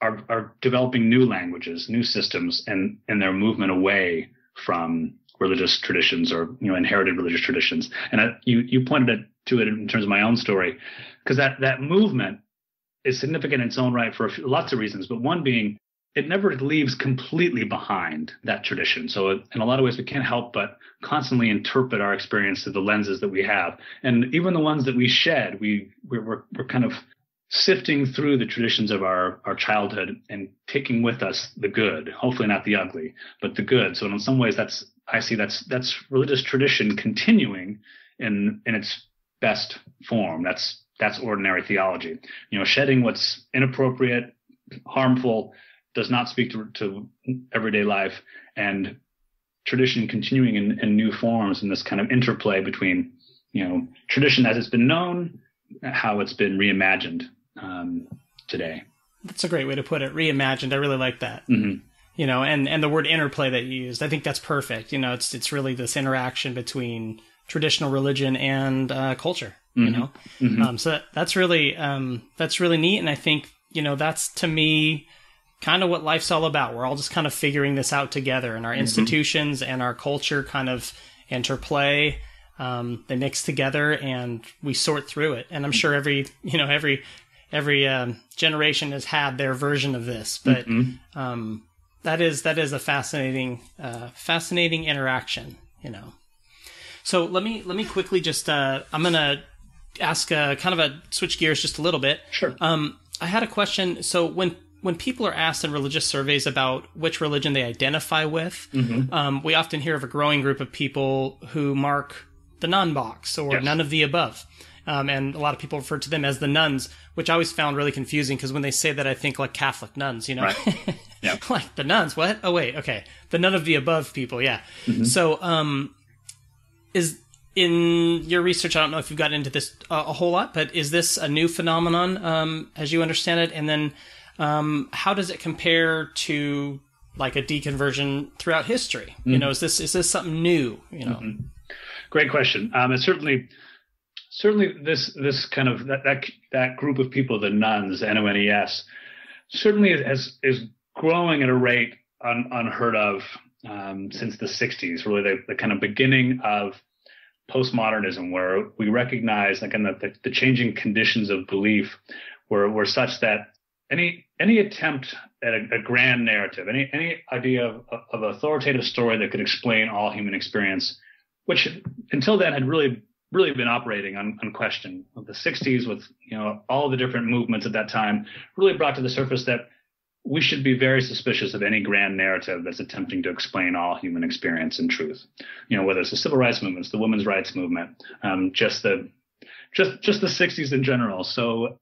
Speaker 1: are developing new languages, new systems, and their movement away from religious traditions, or inherited religious traditions. And you pointed to it in terms of my own story, because that movement is significant in its own right for lots of reasons, but one being it never leaves completely behind that tradition. So in a lot of ways, we can't help but constantly interpret our experience through the lenses that we have. And even the ones that we shed, we're kind of sifting through the traditions of our childhood and taking with us the good, hopefully not the ugly, but the good. So in some ways, that's religious tradition continuing in its best form. That's ordinary theology. Shedding what's inappropriate, harmful, does not speak to everyday life, and tradition continuing in new forms, in this kind of interplay between, tradition as it's been known, how it's been reimagined today.
Speaker 3: That's a great way to put it. Reimagined. I really like that.
Speaker 1: Mm-hmm.
Speaker 3: And the word interplay that you used, I think that's perfect. It's really this interaction between traditional religion and culture.
Speaker 1: Mm-hmm. Mm-hmm.
Speaker 3: So that's really neat. And I think, that's, to me, kind of what life's all about. We're all just kind of figuring this out together, and our mm-hmm. institutions and our culture kind of interplay. They mix together and we sort through it. And I'm sure every generation has had their version of this, but
Speaker 1: mm-hmm.
Speaker 3: That is a fascinating interaction, So let me quickly just I'm gonna ask kind of a switch gears just a little bit.
Speaker 1: Sure.
Speaker 3: I had a question. So when people are asked in religious surveys about which religion they identify with,
Speaker 1: mm-hmm.
Speaker 3: We often hear of a growing group of people who mark the none box, or
Speaker 1: yes.
Speaker 3: none of the above. And a lot of people refer to them as the nuns, which I always found really confusing, because when they say that, I think like Catholic nuns,
Speaker 1: Right. Yeah.
Speaker 3: Like the nuns, what? Oh, wait, okay. The none of the above people, yeah.
Speaker 1: Mm-hmm.
Speaker 3: So is in your research, I don't know if you've gotten into this a whole lot, but is this a new phenomenon as you understand it? And then how does it compare to like a deconversion throughout history?
Speaker 1: Mm-hmm.
Speaker 3: Is this something new?
Speaker 1: Mm-hmm. Great question. It's certainly this kind of that group of people, the nuns, NONES, certainly is growing at a rate unheard of since the 60s, really the kind of beginning of postmodernism, where we recognize again that the changing conditions of belief were such that any attempt at a grand narrative, any idea of authoritative story that could explain all human experience, which until then had really been operating unquestioned. The 60s, with all the different movements at that time, really brought to the surface that we should be very suspicious of any grand narrative that's attempting to explain all human experience and truth. Whether it's the civil rights movements, the women's rights movement, just the 60s in general. So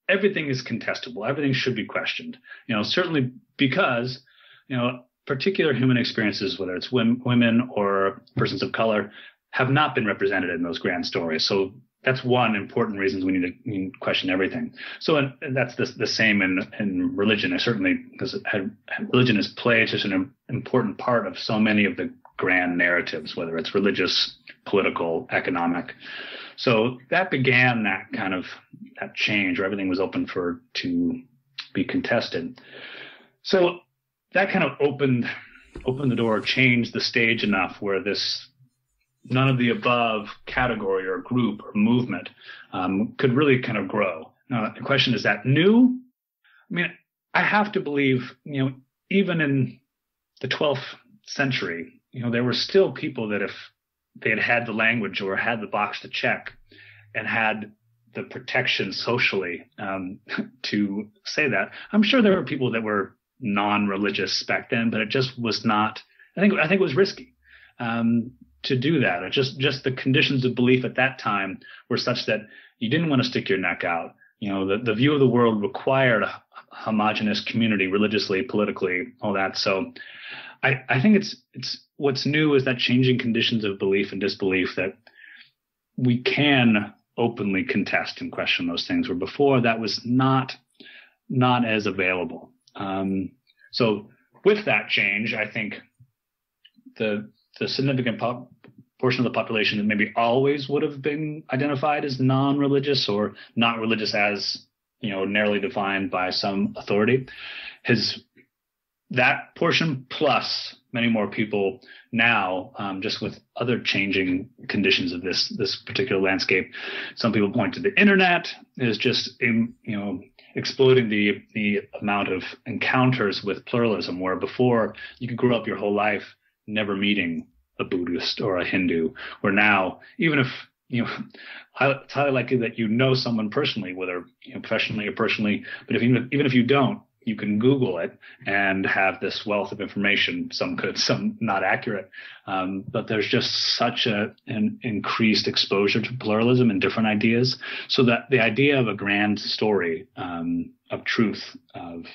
Speaker 1: everything is contestable. Everything should be questioned. Certainly because particular human experiences, whether it's women or persons of color, have not been represented in those grand stories. So that's one important reason we need to question everything. So and that's the same in religion. I certainly, because religion has played such an important part of so many of the grand narratives, whether it's religious, political, economic. So that began that kind of that change where everything was open to be contested. So that kind of opened the door, changed the stage enough where this none of the above category or group or movement could really kind of grow. Now, the question, is that new? I mean, I have to believe, even in the 12th century, there were still people that if they had the language or had the box to check and had the protection socially to say that, I'm sure there were people that were non-religious back then, but it just was not, I think it was risky. To do that, or just the conditions of belief at that time were such that you didn't want to stick your neck out. The view of the world required a homogenous community, religiously, politically, all that. So I think it's what's new is that changing conditions of belief and disbelief that we can openly contest and question those things, where before that was not as available. So with that change, I think the significant portion of the population that maybe always would have been identified as non-religious or not religious as, narrowly defined by some authority, that portion plus many more people now, just with other changing conditions of this particular landscape. Some people point to the internet as just, exploding the amount of encounters with pluralism, where before you could grow up your whole life never meeting a Buddhist or a Hindu, where now, even if, it's highly likely that someone personally, whether professionally or personally, but even if you don't, you can Google it and have this wealth of information, some good, some not accurate. But there's just such an increased exposure to pluralism and different ideas, so that the idea of a grand story of truth, of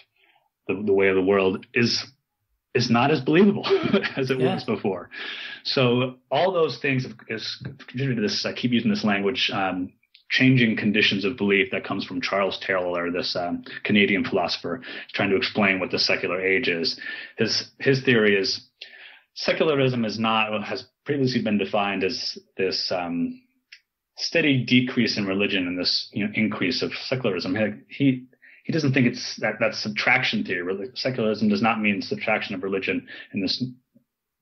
Speaker 1: the way of the world is not as believable as it was before. So all those things have contributed to this. I keep using this language, changing conditions of belief, that comes from Charles Taylor, this Canadian philosopher, trying to explain what the secular age is. His theory is secularism has previously been defined as this steady decrease in religion and this increase of secularism. He doesn't think it's that's subtraction theory. Secularism does not mean subtraction of religion in this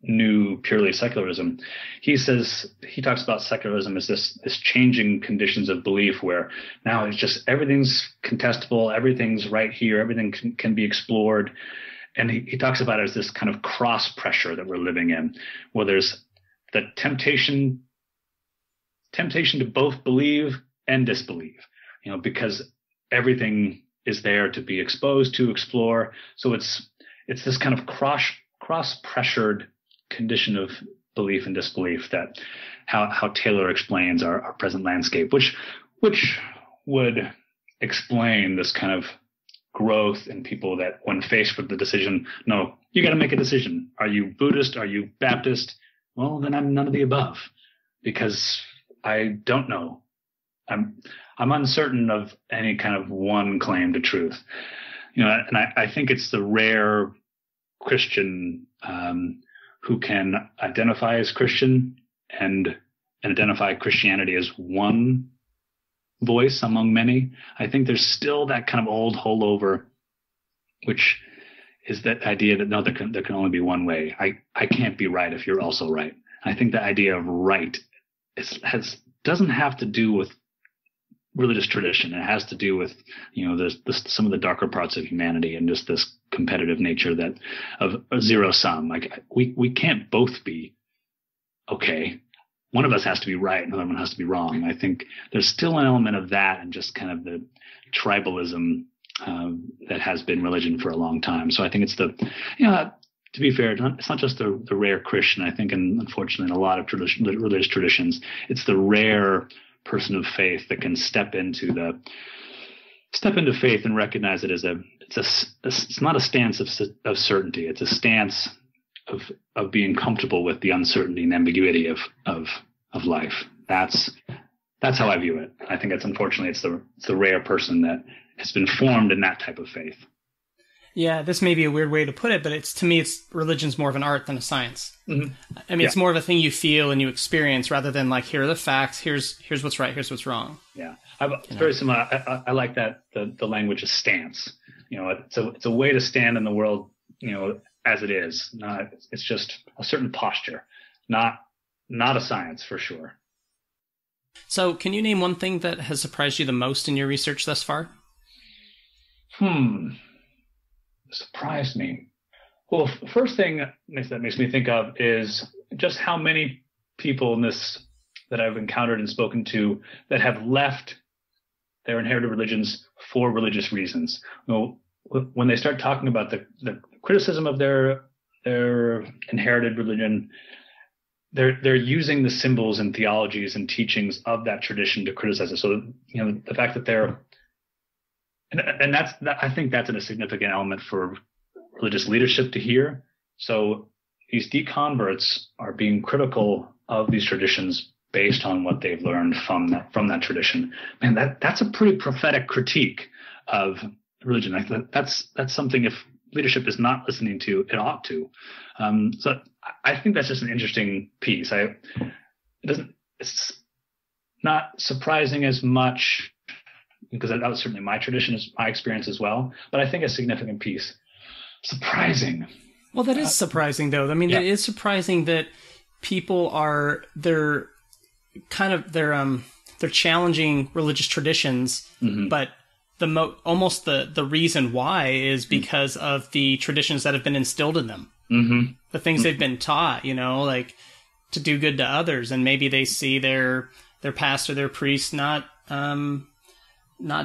Speaker 1: new purely secularism. He talks about secularism as this changing conditions of belief, where now it's just everything's contestable, everything's right here, everything can be explored. And he talks about it as this kind of cross pressure that we're living in, where there's the temptation to both believe and disbelieve, because everything is there to be exposed to, explore. So it's this kind of cross-pressured condition of belief and disbelief, that how Taylor explains our present landscape, which would explain this kind of growth in people that, when faced with the decision, no, you got to make a decision. Are you Buddhist? Are you Baptist? Well, then I'm none of the above, because I don't know. I'm uncertain of any kind of one claim to truth, and I think it's the rare Christian who can identify as Christian and identify Christianity as one voice among many. I think there's still that kind of old holdover, which is that idea that no, there can only be one way. I can't be right if you're also right. I think the idea of right doesn't have to do with religious tradition. It has to do with, some of the darker parts of humanity and just this competitive nature of zero sum. Like we can't both be okay. One of us has to be right, another one has to be wrong. I think there's still an element of that, and just kind of the tribalism that has been religion for a long time. So I think it's to be fair, it's not just the rare Christian. I think, and unfortunately, in a lot of religious traditions, it's the rare person of faith that can step into faith and recognize it as it's not a stance of certainty. It's a stance of being comfortable with the uncertainty and ambiguity of life. That's how I view it. I think unfortunately it's the rare person that has been formed in that type of faith.
Speaker 3: Yeah, this may be a weird way to put it, but to me, religion's more of an art than a science. Mm-hmm. I mean, It's more of a thing you feel and you experience, rather than like, here are the facts, here's what's right, here's what's wrong.
Speaker 1: Yeah, it's very similar. I like that the language of stance. It's a way to stand in the world, as it is. It's just a certain posture, not a science for sure.
Speaker 3: So, can you name one thing that has surprised you the most in your research thus far?
Speaker 1: Surprised me. Well, the first thing that makes me think of is just how many people that I've encountered and spoken to that have left their inherited religions for religious reasons. When they start talking about the criticism of their inherited religion, they're using the symbols and theologies and teachings of that tradition to criticize it. So the fact that and I think that's a significant element for religious leadership to hear. So these deconverts are being critical of these traditions based on what they've learned from that tradition. Man, that's a pretty prophetic critique of religion. That's something, if leadership is not listening to, it ought to. So I think that's just an interesting piece. It's not surprising as much, because that was certainly my tradition, is my experience as well. But I think a significant piece. Surprising.
Speaker 3: Well, that is surprising, though. I mean, It is surprising that people they're challenging religious traditions, but almost the reason why is because of the traditions that have been instilled in them, the things they've been taught, like to do good to others, and maybe they see their pastor, their priest, not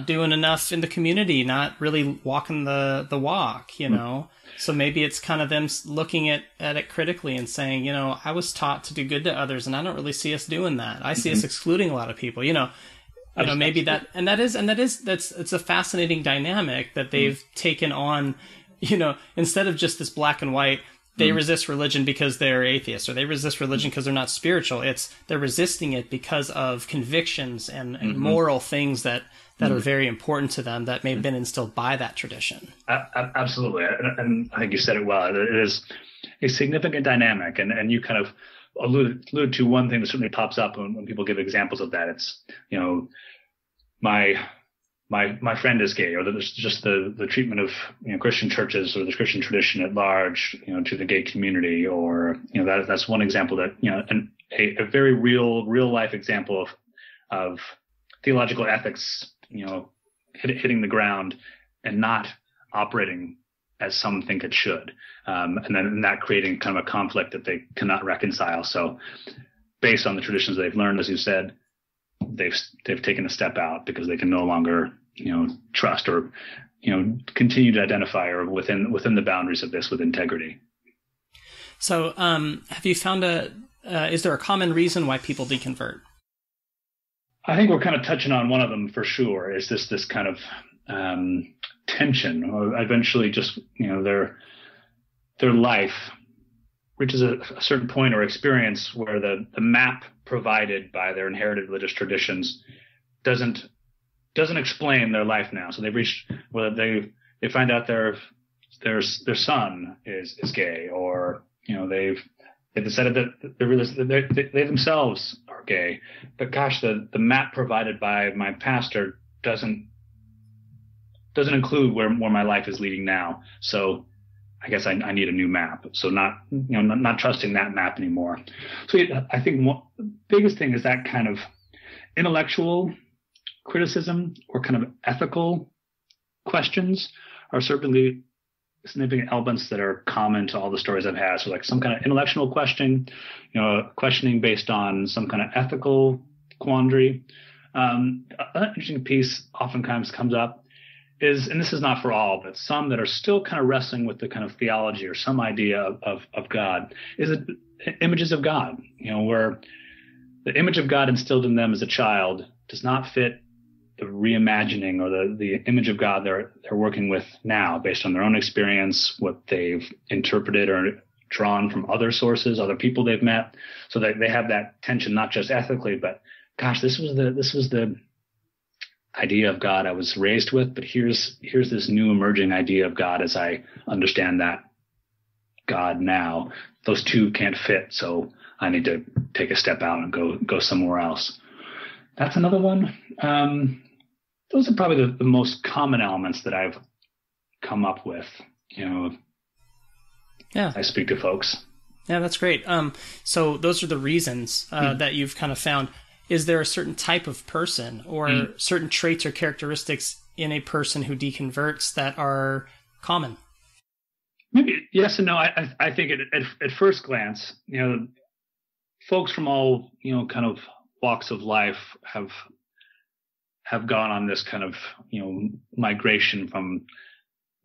Speaker 3: doing enough in the community, not really walking the walk, So maybe it's kind of them looking at it critically and saying, I was taught to do good to others, and I don't really see us doing that. I see us excluding a lot of people, maybe that, and it's a fascinating dynamic that they've taken on, instead of just this black and white, they resist religion because they're atheists, or they resist religion because they're not spiritual. They're resisting it because of convictions and moral things that are very important to them, that may have been instilled by that tradition.
Speaker 1: Absolutely. And I think you said it well. It is a significant dynamic. And you kind of alluded to one thing that certainly pops up when people give examples of that. It's, my friend is gay, or there's just the treatment of Christian churches or the Christian tradition at large, to the gay community, or that's one example that a very real life example of theological ethics hitting the ground and not operating as some think it should, and then that creating kind of a conflict that they cannot reconcile. So based on the traditions they've learned, as you said, they've taken a step out because they can no longer trust or continue to identify or within the boundaries of this with integrity.
Speaker 3: So have you found is there a common reason why people deconvert?
Speaker 1: I think we're kind of touching on one of them for sure. Is this kind of tension, or eventually just their life reaches a certain point or experience where the map provided by their inherited religious traditions doesn't explain their life now. So they've reached whether they find out their son is gay, or they've decided that they themselves are gay. But gosh, the map provided by my pastor doesn't include where my life is leading now. So I guess I need a new map. So not trusting that map anymore. So I think the biggest thing is that kind of intellectual criticism or kind of ethical questions are certainly significant elements that are common to all the stories I've had. So like some kind of intellectual question, questioning based on some kind of ethical quandary. An interesting piece oftentimes comes up is, and this is not for all, but some that are still kind of wrestling with the kind of theology or some idea of God, is it images of God, where the image of God instilled in them as a child does not fit the reimagining or the image of God they're working with now based on their own experience, what they've interpreted or drawn from other sources, other people they've met. So that they have that tension, not just ethically, but gosh, this was the idea of God I was raised with, but here's this new emerging idea of God as I understand that God now. Those two can't fit, so I need to take a step out and go somewhere else. That's another one. Those are probably the most common elements that I've come up with. I speak to folks.
Speaker 3: Yeah, that's great. So those are the reasons that you've kind of found. Is there a certain type of person or certain traits or characteristics in a person who deconverts that are common?
Speaker 1: Maybe yes and no. I think at first glance, folks from all kind of walks of life have gone on this kind of migration from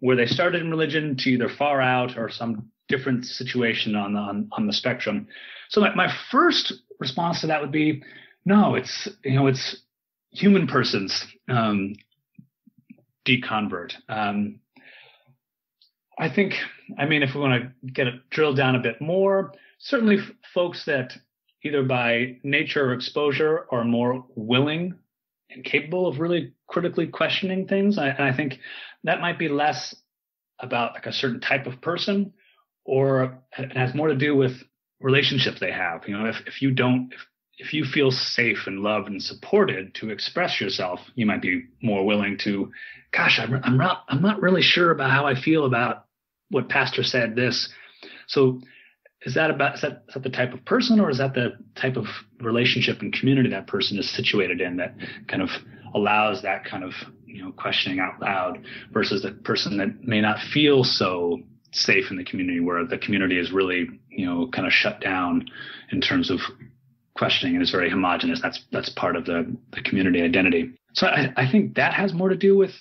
Speaker 1: where they started in religion to either far out or some different situation on the spectrum. So my first response to that would be, no, it's human persons deconvert. I think, if we want to drill down a bit more, certainly folks that either by nature or exposure, are more willing and capable of really critically questioning things. And I think that might be less about like a certain type of person, or it has more to do with relationships they have. If you feel safe and loved and supported to express yourself, you might be more willing to, gosh, I'm not really sure about how I feel about what pastor said this. So is that the type of person, or is that the type of relationship and community that person is situated in that kind of allows that kind of, questioning out loud, versus the person that may not feel so safe in the community, where the community is really, kind of shut down in terms of questioning and is very homogenous. That's part of the community identity. So I think that has more to do with,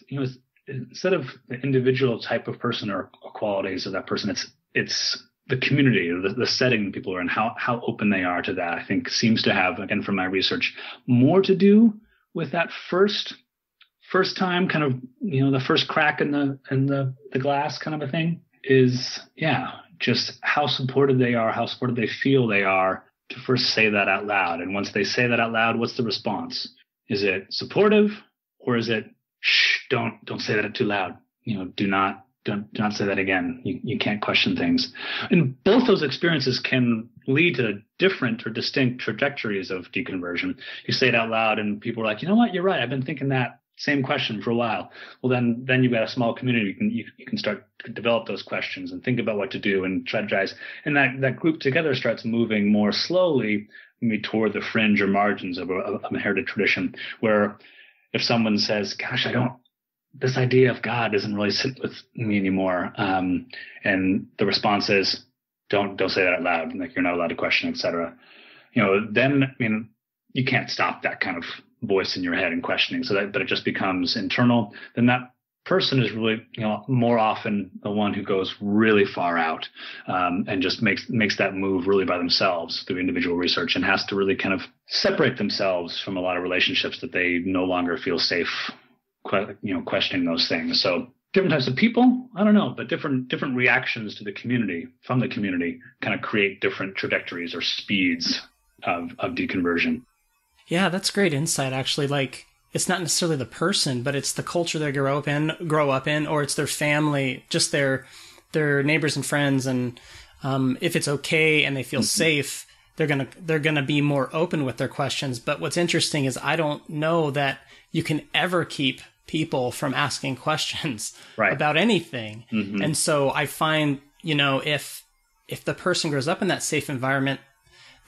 Speaker 1: instead of the individual type of person or qualities of that person, it's the community, the setting people are in, how open they are to that. I think seems to have, again, from my research, more to do with that first time kind of, the first crack in the glass kind of a thing, is, just how supported they are, how supported they feel they are to first say that out loud. And once they say that out loud, what's the response? Is it supportive, or is it, shh, don't say that too loud? Do not say that again. You can't question things. And both those experiences can lead to different or distinct trajectories of deconversion. You say it out loud and people are like, you know what, you're right. I've been thinking that same question for a while. Well, then you've got a small community. You can start to develop those questions and think about what to do and strategize. And that group together starts moving more slowly, maybe toward the fringe or margins of a inherited tradition, where if someone says, gosh, this idea of God doesn't really sit with me anymore. And the response is, don't say that out loud. Like, you're not allowed to question, et cetera. Then, you can't stop that kind of voice in your head and questioning. But it just becomes internal. Then that person is really, more often the one who goes really far out, and just makes that move really by themselves through individual research, and has to really kind of separate themselves from a lot of relationships that they no longer feel safe questioning those things. So different types of people, I don't know, but different reactions to the community, from the community, kind of create different trajectories or speeds of deconversion.
Speaker 3: Yeah, that's great insight, actually. Like, it's not necessarily the person, but it's the culture they grow up in, or it's their family, just their neighbors and friends. And if it's okay and they feel safe, they're gonna be more open with their questions. But what's interesting is I don't know that you can ever keep people from asking questions about anything. Mm-hmm. And so I find, if the person grows up in that safe environment,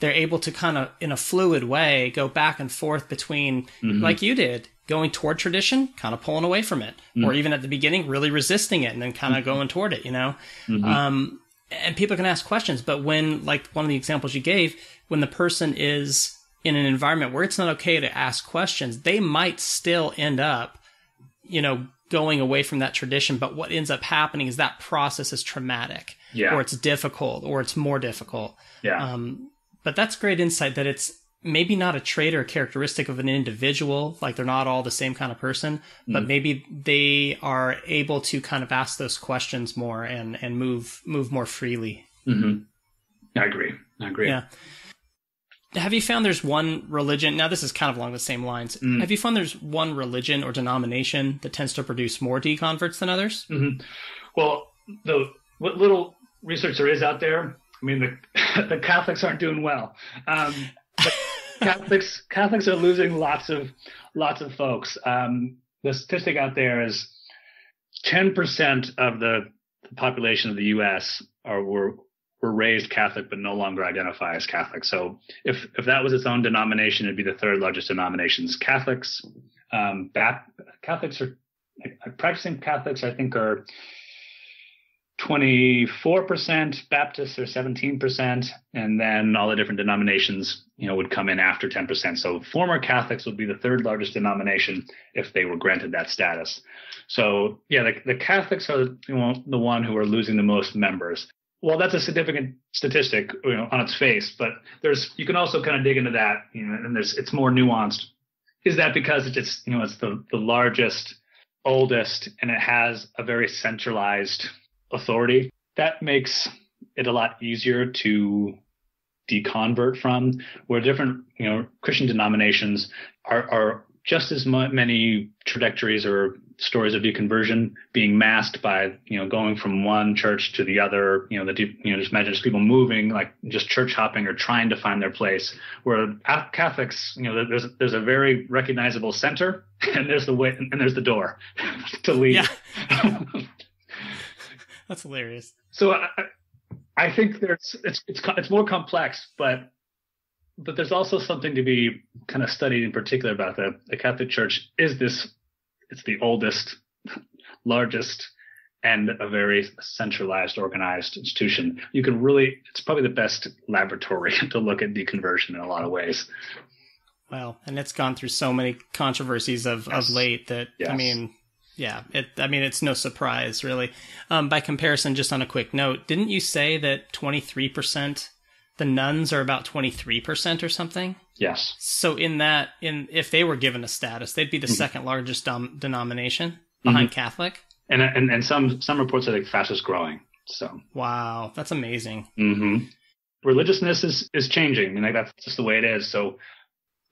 Speaker 3: they're able to kind of, in a fluid way, go back and forth between, like you did, going toward tradition, kind of pulling away from it, or even at the beginning, really resisting it and then kind of going toward it, and people can ask questions. But when, like one of the examples you gave, when the person is in an environment where it's not okay to ask questions, they might still end up, going away from that tradition. But what ends up happening is that process is traumatic, or it's difficult, or it's more difficult. But that's great insight, that it's maybe not a trait or a characteristic of an individual, like they're not all the same kind of person, but maybe they are able to kind of ask those questions more and move more freely.
Speaker 1: I agree.
Speaker 3: Yeah. Have you found there's one religion, now this is kind of along the same lines, have you found there's one religion or denomination that tends to produce more deconverts than others?
Speaker 1: Well, what little research there is out there, the Catholics aren't doing well. Catholics are losing lots of folks. The statistic out there is 10% of the population of the U.S. were raised Catholic but no longer identify as Catholic. So if that was its own denomination, it'd be the third largest denominations. Catholics are practicing Catholics, I think, are 24%, Baptists are 17%, and then all the different denominations, would come in after 10%. So former Catholics would be the third largest denomination if they were granted that status. So the Catholics are the one who are losing the most members. Well, that's a significant statistic, on its face, but you can also kind of dig into that, and it's more nuanced. Is that because it's the largest, oldest, and it has a very centralized authority? That makes it a lot easier to deconvert from, where different, Christian denominations are just as many trajectories or stories of deconversion being masked by, going from one church to the other, just imagine just people moving, like just church hopping or trying to find their place. Where Catholics, there's a very recognizable center, and there's the way, and there's the door to leave.
Speaker 3: Yeah. That's hilarious.
Speaker 1: So I think it's more complex, but there's also something to be kind of studied in particular about the Catholic Church. It's the oldest, largest, and a very centralized, organized institution. It's probably the best laboratory to look at deconversion in a lot of ways.
Speaker 3: Well, and it's gone through so many controversies of late that, yes. It's no surprise, really. By comparison, just on a quick note, didn't you say that 23%, the nuns are about 23% or something?
Speaker 1: Yes. So
Speaker 3: if they were given a status, they'd be the second largest denomination behind Catholic.
Speaker 1: And some reports are the fastest growing. So
Speaker 3: wow, that's amazing.
Speaker 1: Mm-hmm. Religiousness is changing, and that's just the way it is. So,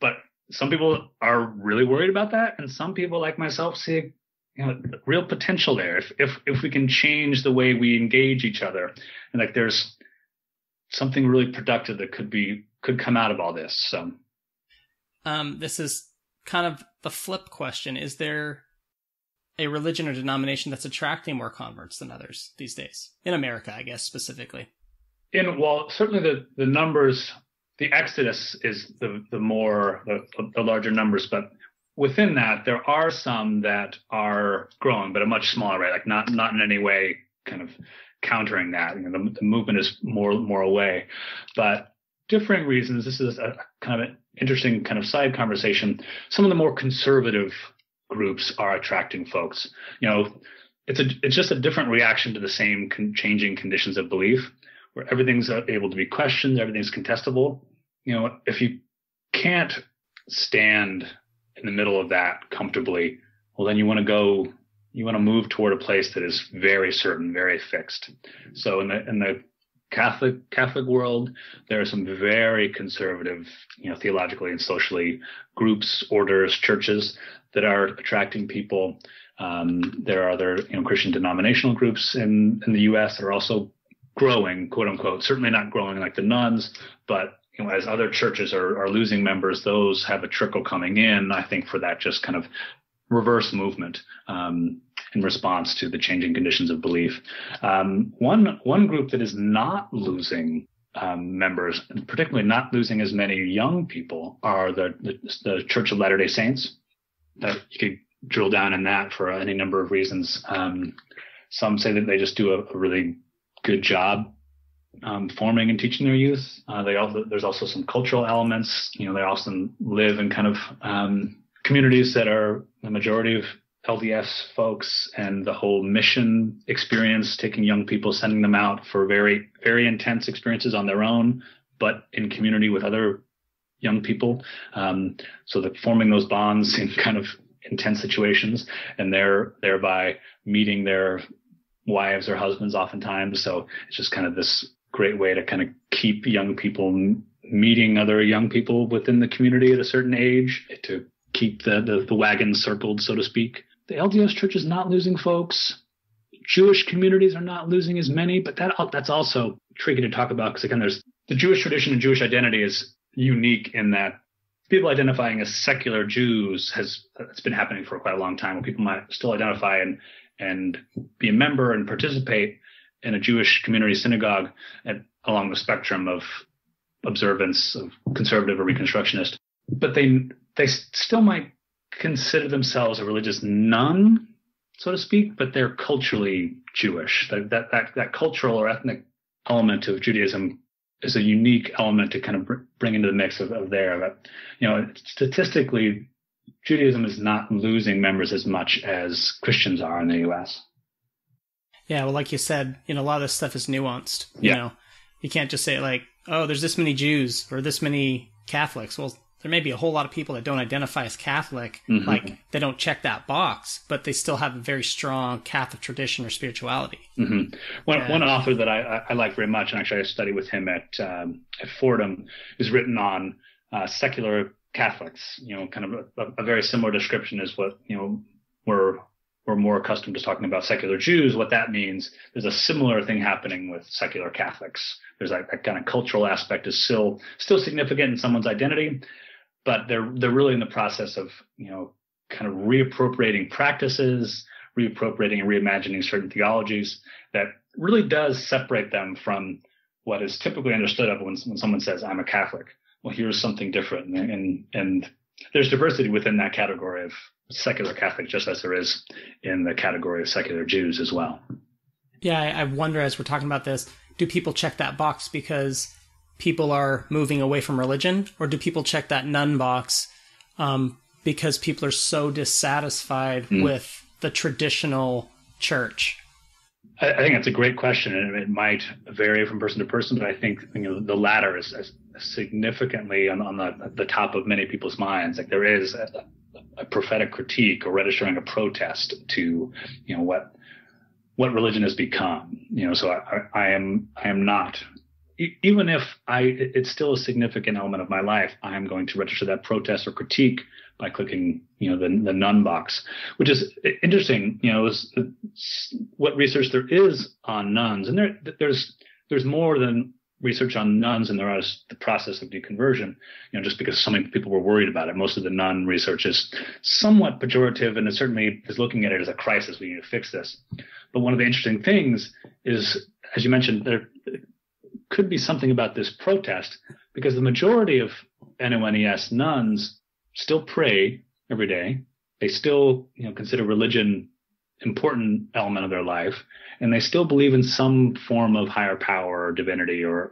Speaker 1: but some people are really worried about that, and some people, like myself, see real potential there. If we can change the way we engage each other, and there's something really productive that could come out of all this. So,
Speaker 3: this is kind of the flip question: is there a religion or denomination that's attracting more converts than others these days in America, I guess specifically?
Speaker 1: Certainly the numbers, the exodus is the larger numbers, but within that there are some that are growing, but a much smaller rate, not in any way kind of countering that. The movement is more away, but differing reasons. This is a kind of an interesting kind of side conversation. Some of the more conservative groups are attracting folks. It's just a different reaction to the same changing conditions of belief, where everything's able to be questioned, everything's contestable. If you can't stand in the middle of that comfortably, well, then you want to move toward a place that is very certain, very fixed. So in the Catholic world, there are some very conservative, theologically and socially groups, orders, churches that are attracting people. There are other, Christian denominational groups in the U.S. that are also growing, quote unquote, certainly not growing like the nuns, but as other churches are losing members, those have a trickle coming in, I think, for that just kind of reverse movement in response to the changing conditions of belief. One group that is not losing members, and particularly not losing as many young people, are the Church of Latter-day Saints. That you could drill down in that for any number of reasons. Some say that they just do a really good job forming and teaching their youth. There's also some cultural elements. They often live in kind of communities that are the majority of LDS folks, and the whole mission experience, taking young people, sending them out for very, very intense experiences on their own, but in community with other young people. So that forming those bonds in kind of intense situations, and thereby meeting their wives or husbands oftentimes. So it's just kind of this great way to kind of keep young people meeting other young people within the community at a certain age, to keep the wagon circled, so to speak. The LDS Church is not losing folks. Jewish communities are not losing as many, but that's also tricky to talk about, because again, there's the Jewish tradition and Jewish identity is unique in that people identifying as secular Jews it's been happening for quite a long time, where people might still identify and be a member and participate in a Jewish community synagogue along the spectrum of observance of conservative or Reconstructionist, but they still might consider themselves a religious nun, so to speak, but they're culturally Jewish. That cultural or ethnic element of Judaism is a unique element to kind of bring into the mix of there. But, statistically, Judaism is not losing members as much as Christians are in the U.S.
Speaker 3: Yeah, well, like you said, a lot of this stuff is nuanced.
Speaker 1: Yeah.
Speaker 3: You can't just say oh, there's this many Jews or this many Catholics. Well, there may be a whole lot of people that don't identify as Catholic,
Speaker 1: Mm-hmm.
Speaker 3: like they don't check that box, but they still have a very strong Catholic tradition or spirituality.
Speaker 1: Mm-hmm. One author that I like very much, and actually I study with him at Fordham, is written on secular Catholics. Kind of a very similar description as what we're more accustomed to talking about secular Jews. What that means, there's a similar thing happening with secular Catholics. There's that kind of cultural aspect is still significant in someone's identity, but they're really in the process of kind of reappropriating practices, reappropriating and reimagining certain theologies that really does separate them from what is typically understood of when someone says, I'm a Catholic. Well, here's something different. And there's diversity within that category of secular Catholic, just as there is in the category of secular Jews as well.
Speaker 3: Yeah, I wonder, as we're talking about this, do people check that box because people are moving away from religion? Or do people check that none box because people are so dissatisfied with the traditional church?
Speaker 1: I think that's a great question, and it might vary from person to person, but I think the latter is significantly on the top of many people's minds. Like there is a prophetic critique or registering a protest to what religion has become. So I am not, even if it's still a significant element of my life, I am going to register that protest or critique by clicking the none box, which is interesting. What research there is on nuns, and there's more than research on nuns, and there is the process of deconversion, just because so many people were worried about it. Most of the nun research is somewhat pejorative, and it certainly is looking at it as a crisis. We need to fix this. But one of the interesting things is, as you mentioned, there could be something about this protest, because the majority of NONES nuns still pray every day. They still, consider religion important element of their life, and they still believe in some form of higher power or divinity or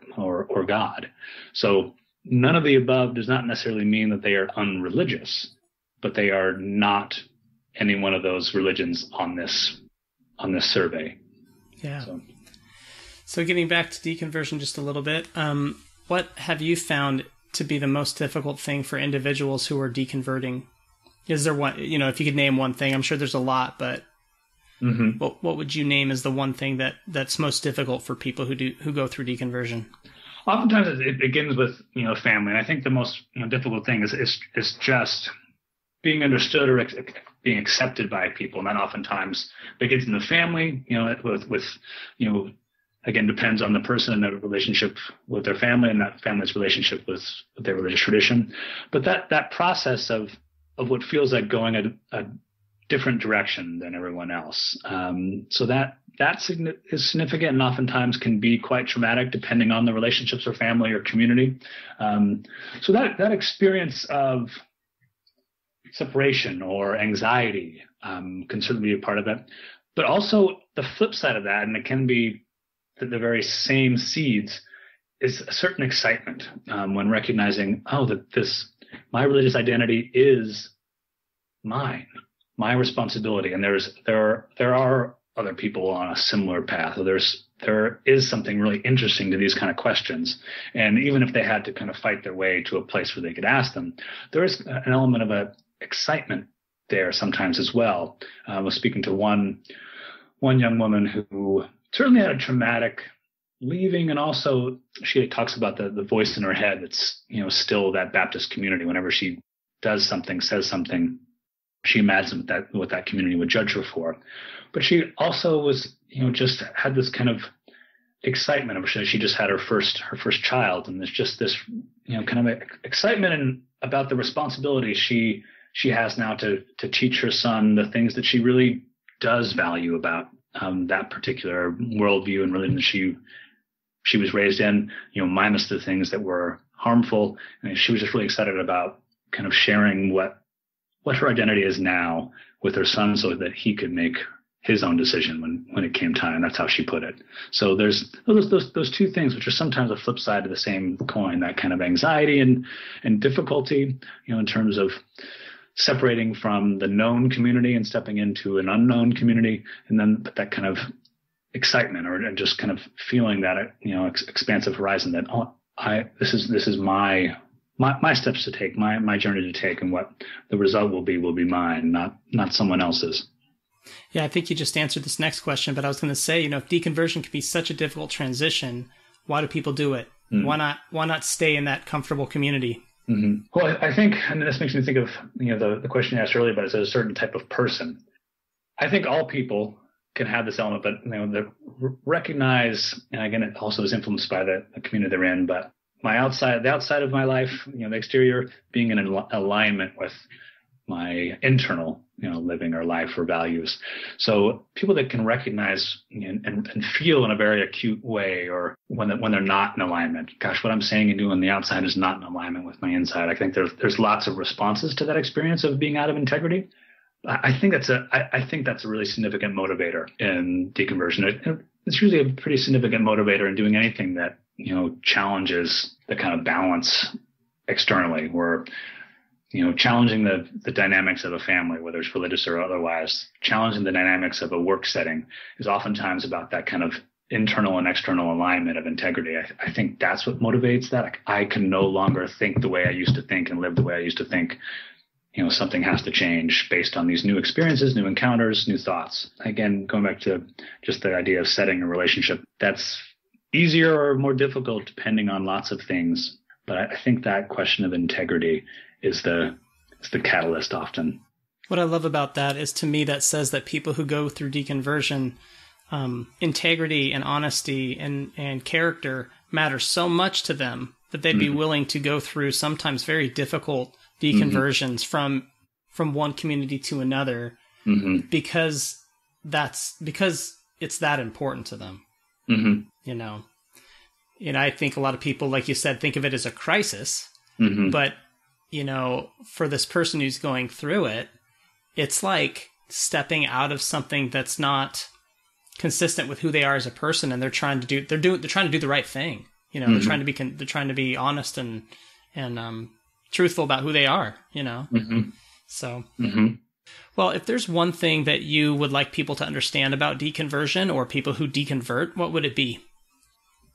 Speaker 1: God. So none of the above does not necessarily mean that they are unreligious, but they are not any one of those religions on this survey.
Speaker 3: Yeah. So getting back to deconversion just a little bit, what have you found to be the most difficult thing for individuals who are deconverting? Is there one, if you could name one thing? I'm sure there's a lot, but
Speaker 1: mm-hmm.
Speaker 3: what would you name as the one thing that's most difficult for people who go through deconversion?
Speaker 1: Oftentimes it begins with family, and I think the most difficult thing is just being understood or being accepted by people, and that oftentimes begins in the family. With again, depends on the person and their relationship with their family and that family's relationship with their religious tradition. But that process of what feels like going a different direction than everyone else. So that is significant and oftentimes can be quite traumatic depending on the relationships or family or community. So that experience of separation or anxiety can certainly be a part of it. But also the flip side of that, and it can be the very same seeds, is a certain excitement when recognizing, that my religious identity is mine, my responsibility, and there are other people on a similar path. There is something really interesting to these kind of questions, and even if they had to kind of fight their way to a place where they could ask them, there is an element of a excitement there sometimes as well. I was speaking to one young woman who certainly had a traumatic leaving, and also she talks about the voice in her head that's still that Baptist community. Whenever she does something, says something, she imagines what that community would judge her for. But she also was just had this kind of excitement of she just had her first child, and there's just this kind of excitement about the responsibility she has now to teach her son the things that she really does value about that particular worldview and religion that she was raised in, minus the things that were harmful. And she was just really excited about kind of sharing what her identity is now with her son, so that he could make his own decision when it came time. That's how she put it. So there's those two things, which are sometimes a flip side of the same coin, that kind of anxiety and difficulty, in terms of separating from the known community and stepping into an unknown community, and then that kind of excitement or just kind of feeling that expansive horizon that this is my my steps to take, my journey to take, and what the result will be mine, not someone else's.
Speaker 3: Yeah, I think you just answered this next question, but I was going to say, if deconversion can be such a difficult transition, why do people do it? Why not stay in that comfortable community?
Speaker 1: Mm-hmm. Well, I think, and this makes me think of the question you asked earlier about is a certain type of person. I think all people can have this element, but they recognize, and again, it also is influenced by the community they're in. But the outside of my life, the exterior being in alignment with my internal, living or life or values. So people that can recognize and feel in a very acute way, or when they're not in alignment, gosh, what I'm saying and doing on the outside is not in alignment with my inside. I think there's lots of responses to that experience of being out of integrity. I think that's a really significant motivator in deconversion. It's usually a pretty significant motivator in doing anything that challenges the kind of balance externally, where challenging the dynamics of a family, whether it's religious or otherwise, challenging the dynamics of a work setting is oftentimes about that kind of internal and external alignment of integrity. I think that's what motivates that. I can no longer think the way I used to think and live the way I used to think. Something has to change based on these new experiences, new encounters, new thoughts. Again, going back to just the idea of setting a relationship, that's easier or more difficult depending on lots of things. But I think that question of integrity is the catalyst often.
Speaker 3: What I love about that is, to me, that says that people who go through deconversion, integrity and honesty and character matter so much to them that they'd be willing to go through sometimes very difficult deconversions from one community to another, because it's that important to them. I think a lot of people, like you said, think of it as a crisis, but for this person who's going through it, it's like stepping out of something that's not consistent with who they are as a person, and they're trying to do the right thing. They're trying to be honest and truthful about who they are. So. Well, if there's one thing that you would like people to understand about deconversion or people who deconvert, what would it be?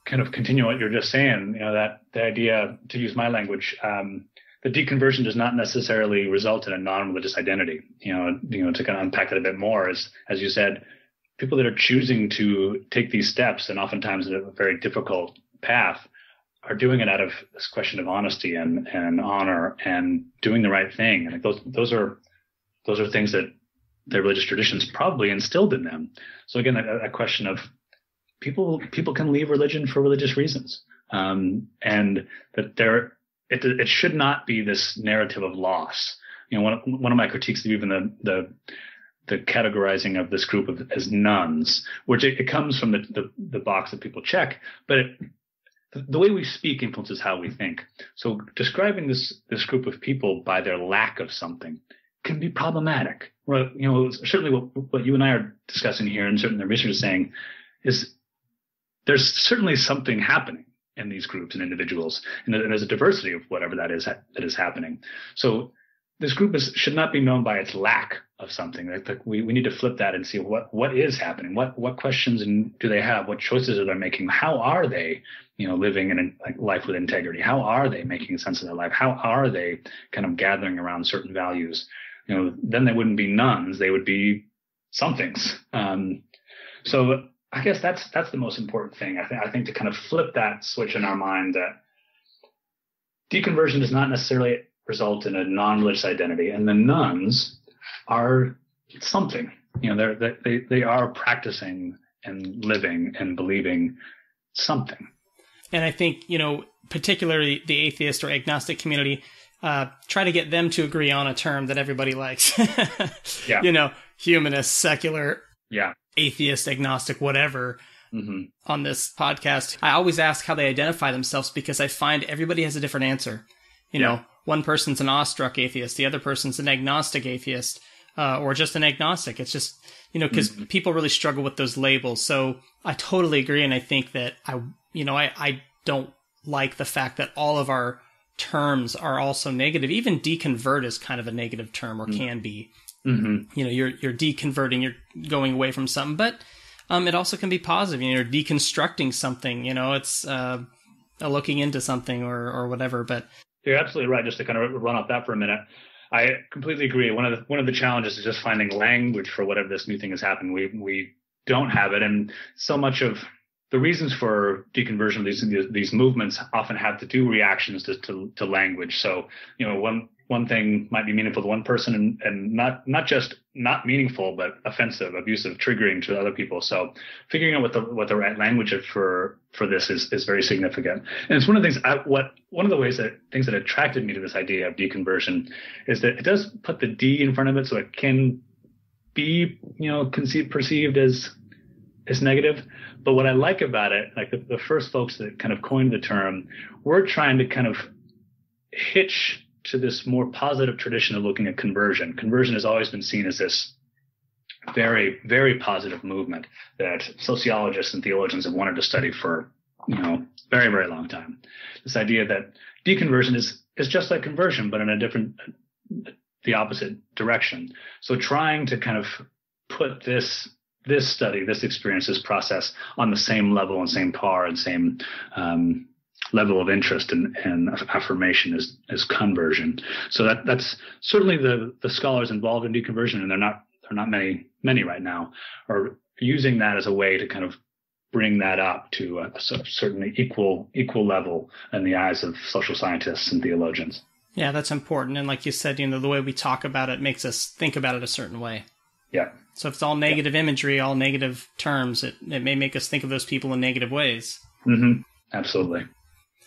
Speaker 1: Kind of continue what you're just saying, that the idea, to use my language, the deconversion does not necessarily result in a non-religious identity. To kind of unpack that a bit more, as you said, people that are choosing to take these steps, and oftentimes in a very difficult path, are doing it out of this question of honesty and honor and doing the right thing. And those are things that their religious traditions probably instilled in them. So again, a question of people can leave religion for religious reasons, and that it should not be this narrative of loss. One of my critiques of even the categorizing of this group as nuns, which it comes from the box that people check, but the way we speak influences how we think. So describing this group of people by their lack of something can be problematic. Well, certainly what you and I are discussing here, and certainly the research is saying, is there's certainly something happening in these groups and individuals, and there's a diversity of whatever that is happening. So this group should not be known by its lack of something. We need to flip that and see what is happening. What questions do they have? What choices are they making? How are they, living in a life with integrity? How are they making sense of their life? How are they kind of gathering around certain values? Then they wouldn't be nuns. They would be somethings. So I guess that's the most important thing. I think to kind of flip that switch in our mind, that deconversion does not necessarily result in a non-religious identity, and the nuns are something. They are practicing and living and believing something.
Speaker 3: And I think particularly the atheist or agnostic community, try to get them to agree on a term that everybody likes. Yeah. Humanist, secular. Yeah. Atheist, agnostic, whatever, on this podcast. I always ask how they identify themselves, because I find everybody has a different answer. One person's an awestruck atheist, the other person's an agnostic atheist, or just an agnostic. It's just, because people really struggle with those labels. So I totally agree. And I think that I don't like the fact that all of our terms are also negative. Even deconvert is kind of a negative term, or can be. You're deconverting, you're going away from something, but it also can be positive. You're deconstructing something. It's looking into something or whatever. But
Speaker 1: You're absolutely right. Just to kind of run off that for a minute, I completely agree. One of the challenges is just finding language for whatever this new thing has happened. We don't have it, and so much of the reasons for deconversion, these movements often have to do reactions to language. So, one thing might be meaningful to one person and not just not meaningful, but offensive, abusive, triggering to other people. So figuring out what the right language for this is very significant. And it's one of the things that attracted me to this idea of deconversion is that it does put the D in front of it, so it can be, perceived as negative. But what I like about it, like the first folks that kind of coined the term, we're trying to kind of hitch to this more positive tradition of looking at conversion. Conversion has always been seen as this very, very positive movement that sociologists and theologians have wanted to study for, very, very long time. This idea that deconversion is just like conversion, but in the opposite direction. So trying to kind of put this study, this experience, this process on the same level and same par and same level of interest and affirmation as conversion. So that's certainly the scholars involved in deconversion, and they're not many right now, are using that as a way to kind of bring that up to a certainly equal level in the eyes of social scientists and theologians.
Speaker 3: Yeah, that's important. And like you said, the way we talk about it makes us think about it a certain way.
Speaker 1: Yeah.
Speaker 3: So if it's all negative imagery, all negative terms, it may make us think of those people in negative ways.
Speaker 1: Mm-hmm. Absolutely.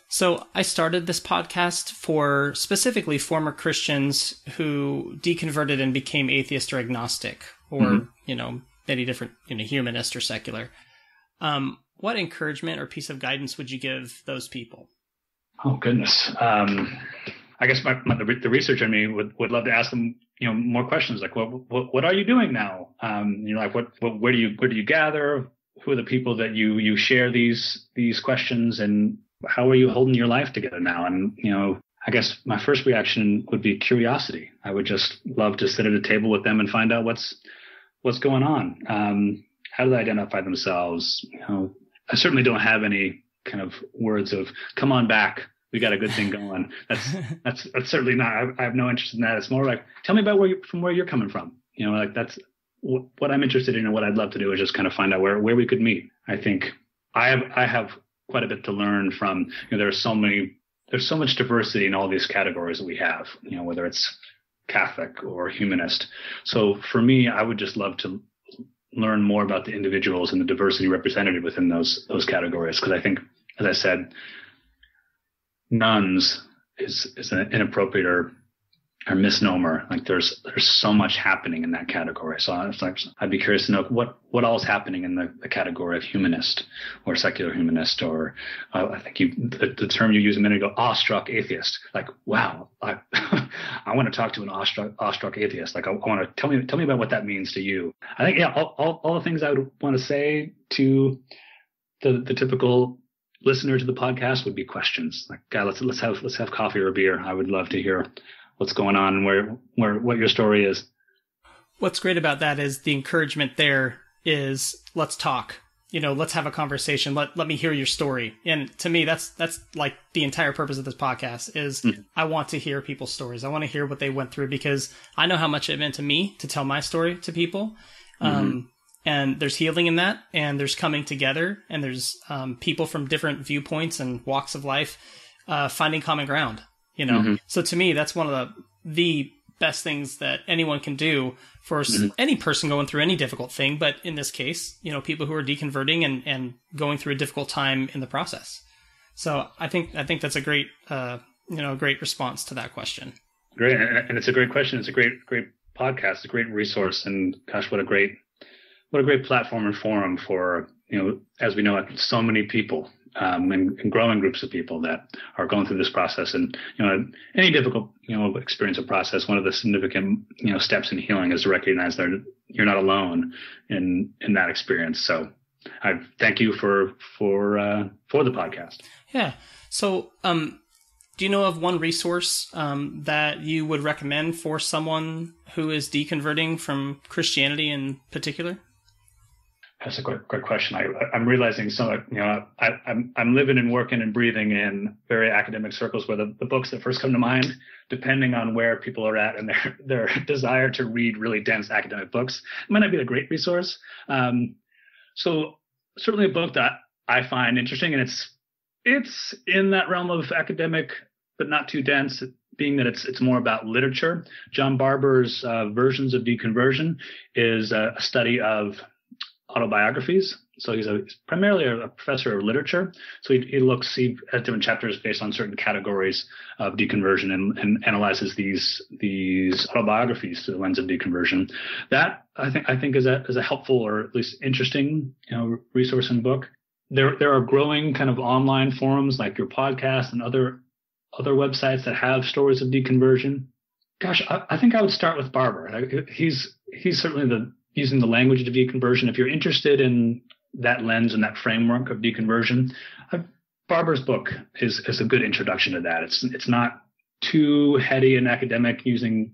Speaker 3: So I started this podcast for specifically former Christians who deconverted and became atheist or agnostic, or, many different, humanist or secular. What encouragement or piece of guidance would you give those people?
Speaker 1: Oh, goodness. I guess the researcher in me would love to ask them, more questions like, what are you doing now? Like where do you gather? Who are the people that you share these questions, and how are you holding your life together now? And, I guess my first reaction would be curiosity. I would just love to sit at a table with them and find out what's going on. How do they identify themselves? I certainly don't have any kind of words of, come on back, we got a good thing going. That's certainly not, I have no interest in that. It's more like, tell me about where you're coming from. That's what I'm interested in, and what I'd love to do is just kind of find out where we could meet. I think I have quite a bit to learn from, there's so much diversity in all these categories that we have, whether it's Catholic or humanist. So for me, I would just love to learn more about the individuals and the diversity represented within those categories. Because I think, as I said, nuns is an inappropriate or misnomer. Like there's so much happening in that category. So I'd be curious to know what all is happening in the category of humanist or secular humanist, or I think the term you used a minute ago, awestruck atheist. Like, wow, I want to talk to an awestruck atheist. Like I want to tell me about what that means to you. I think, all the things I would want to say to the typical listener to the podcast would be questions. Like, God, let's have coffee or a beer. I would love to hear what's going on, what your story is.
Speaker 3: What's great about that is the encouragement there is, let's talk, let's have a conversation. Let me hear your story. And to me, that's like the entire purpose of this podcast is I want to hear people's stories. I want to hear what they went through, because I know how much it meant to me to tell my story to people. And there's healing in that, and there's coming together, and there's people from different viewpoints and walks of life finding common ground. So to me, that's one of the best things that anyone can do for any person going through any difficult thing. But in this case, people who are deconverting and going through a difficult time in the process. So I think that's a great, great response to that question.
Speaker 1: Great. And it's a great question. It's a great podcast, a great resource. And gosh, what a great platform and forum for, as we know, so many people. And growing groups of people that are going through this process. And, any difficult, experience or process, one of the significant, steps in healing is to recognize that you're not alone in that experience. So I thank you for the podcast.
Speaker 3: Yeah. So, do you know of one resource that you would recommend for someone who is deconverting from Christianity in particular?
Speaker 1: That's a great question. I'm realizing I'm living and working and breathing in very academic circles where the books that first come to mind, depending on where people are at and their desire to read really dense academic books, it might not be a great resource. So certainly a book that I find interesting, and it's in that realm of academic, but not too dense, being that it's more about literature. John Barber's Versions of Deconversion is a study of autobiographies. So he's primarily a professor of literature. So he has different chapters based on certain categories of deconversion and analyzes these autobiographies through the lens of deconversion. That I think is a helpful, or at least interesting, resource and book. There are growing kind of online forums like your podcast and other websites that have stories of deconversion. Gosh, I think I would start with Barber. He's certainly using the language of deconversion. If you're interested in that lens and that framework of deconversion, Barber's book is a good introduction to that. It's not too heady and academic, using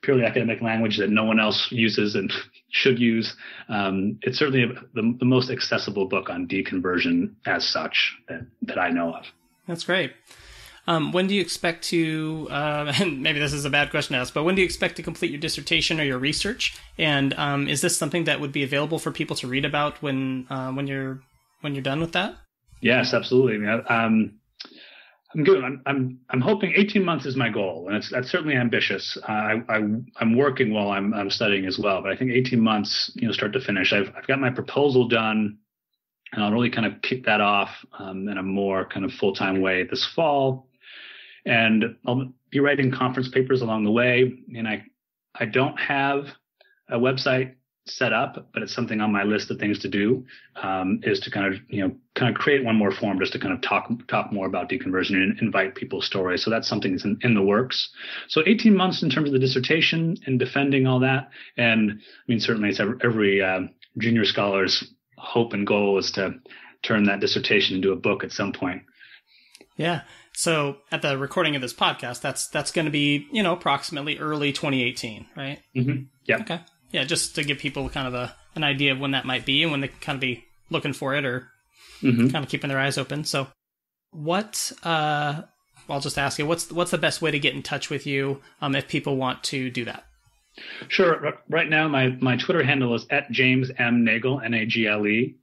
Speaker 1: purely academic language that no one else uses and should use. It's certainly the most accessible book on deconversion as such that I know of.
Speaker 3: That's great. When do you expect to, and maybe this is a bad question to ask, but when do you expect to complete your dissertation or your research? And is this something that would be available for people to read about when you're done with that?
Speaker 1: Yes, absolutely. I'm good. I'm hoping 18 months is my goal, and that's certainly ambitious. I'm working while I'm studying as well, but I think 18 months, start to finish. I've got my proposal done, and I'll really kind of kick that off in a more kind of full-time way this fall. And I'll be writing conference papers along the way. And I don't have a website set up, but it's something on my list of things to do, is to kind of create one more forum just to kind of talk more about deconversion and invite people's stories. So that's something that's in the works. So 18 months in terms of the dissertation and defending all that. And I mean, certainly it's every junior scholar's hope and goal is to turn that dissertation into a book at some point.
Speaker 3: Yeah. So at the recording of this podcast, that's going to be, approximately early 2018, right?
Speaker 1: Mm-hmm. Yeah.
Speaker 3: Okay. Yeah. Just to give people kind of an idea of when that might be and when they kind of be looking for it, or kind of keeping their eyes open. So I'll just ask you, what's the best way to get in touch with you if people want to do that?
Speaker 1: Sure. Right now, my Twitter handle is @JamesMNagle, Nagle.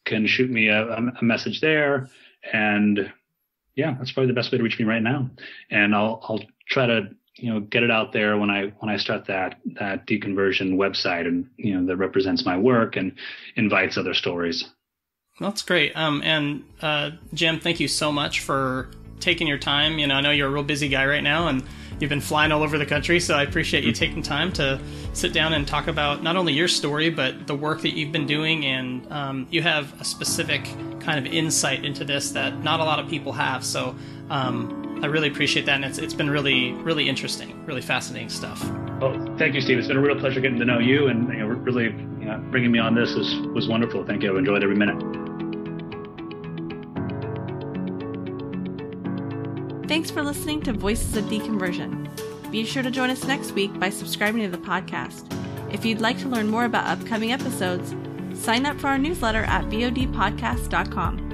Speaker 1: Can shoot me a message there, and yeah, that's probably the best way to reach me right now. And I'll try to get it out there when I start that deconversion website, and that represents my work and invites other stories.
Speaker 3: That's great. And Jim, thank you so much for taking your time. I know you're a real busy guy right now, and you've been flying all over the country, so I appreciate you taking time to sit down and talk about not only your story, but the work that you've been doing. And you have a specific kind of insight into this that not a lot of people have. So I really appreciate that. And it's been really, really interesting, really fascinating stuff.
Speaker 1: Well, thank you, Steve. It's been a real pleasure getting to know you, and really bringing me on this was wonderful. Thank you. I've enjoyed every minute.
Speaker 2: Thanks for listening to Voices of Deconversion. Be sure to join us next week by subscribing to the podcast. If you'd like to learn more about upcoming episodes, sign up for our newsletter at vodpodcast.com.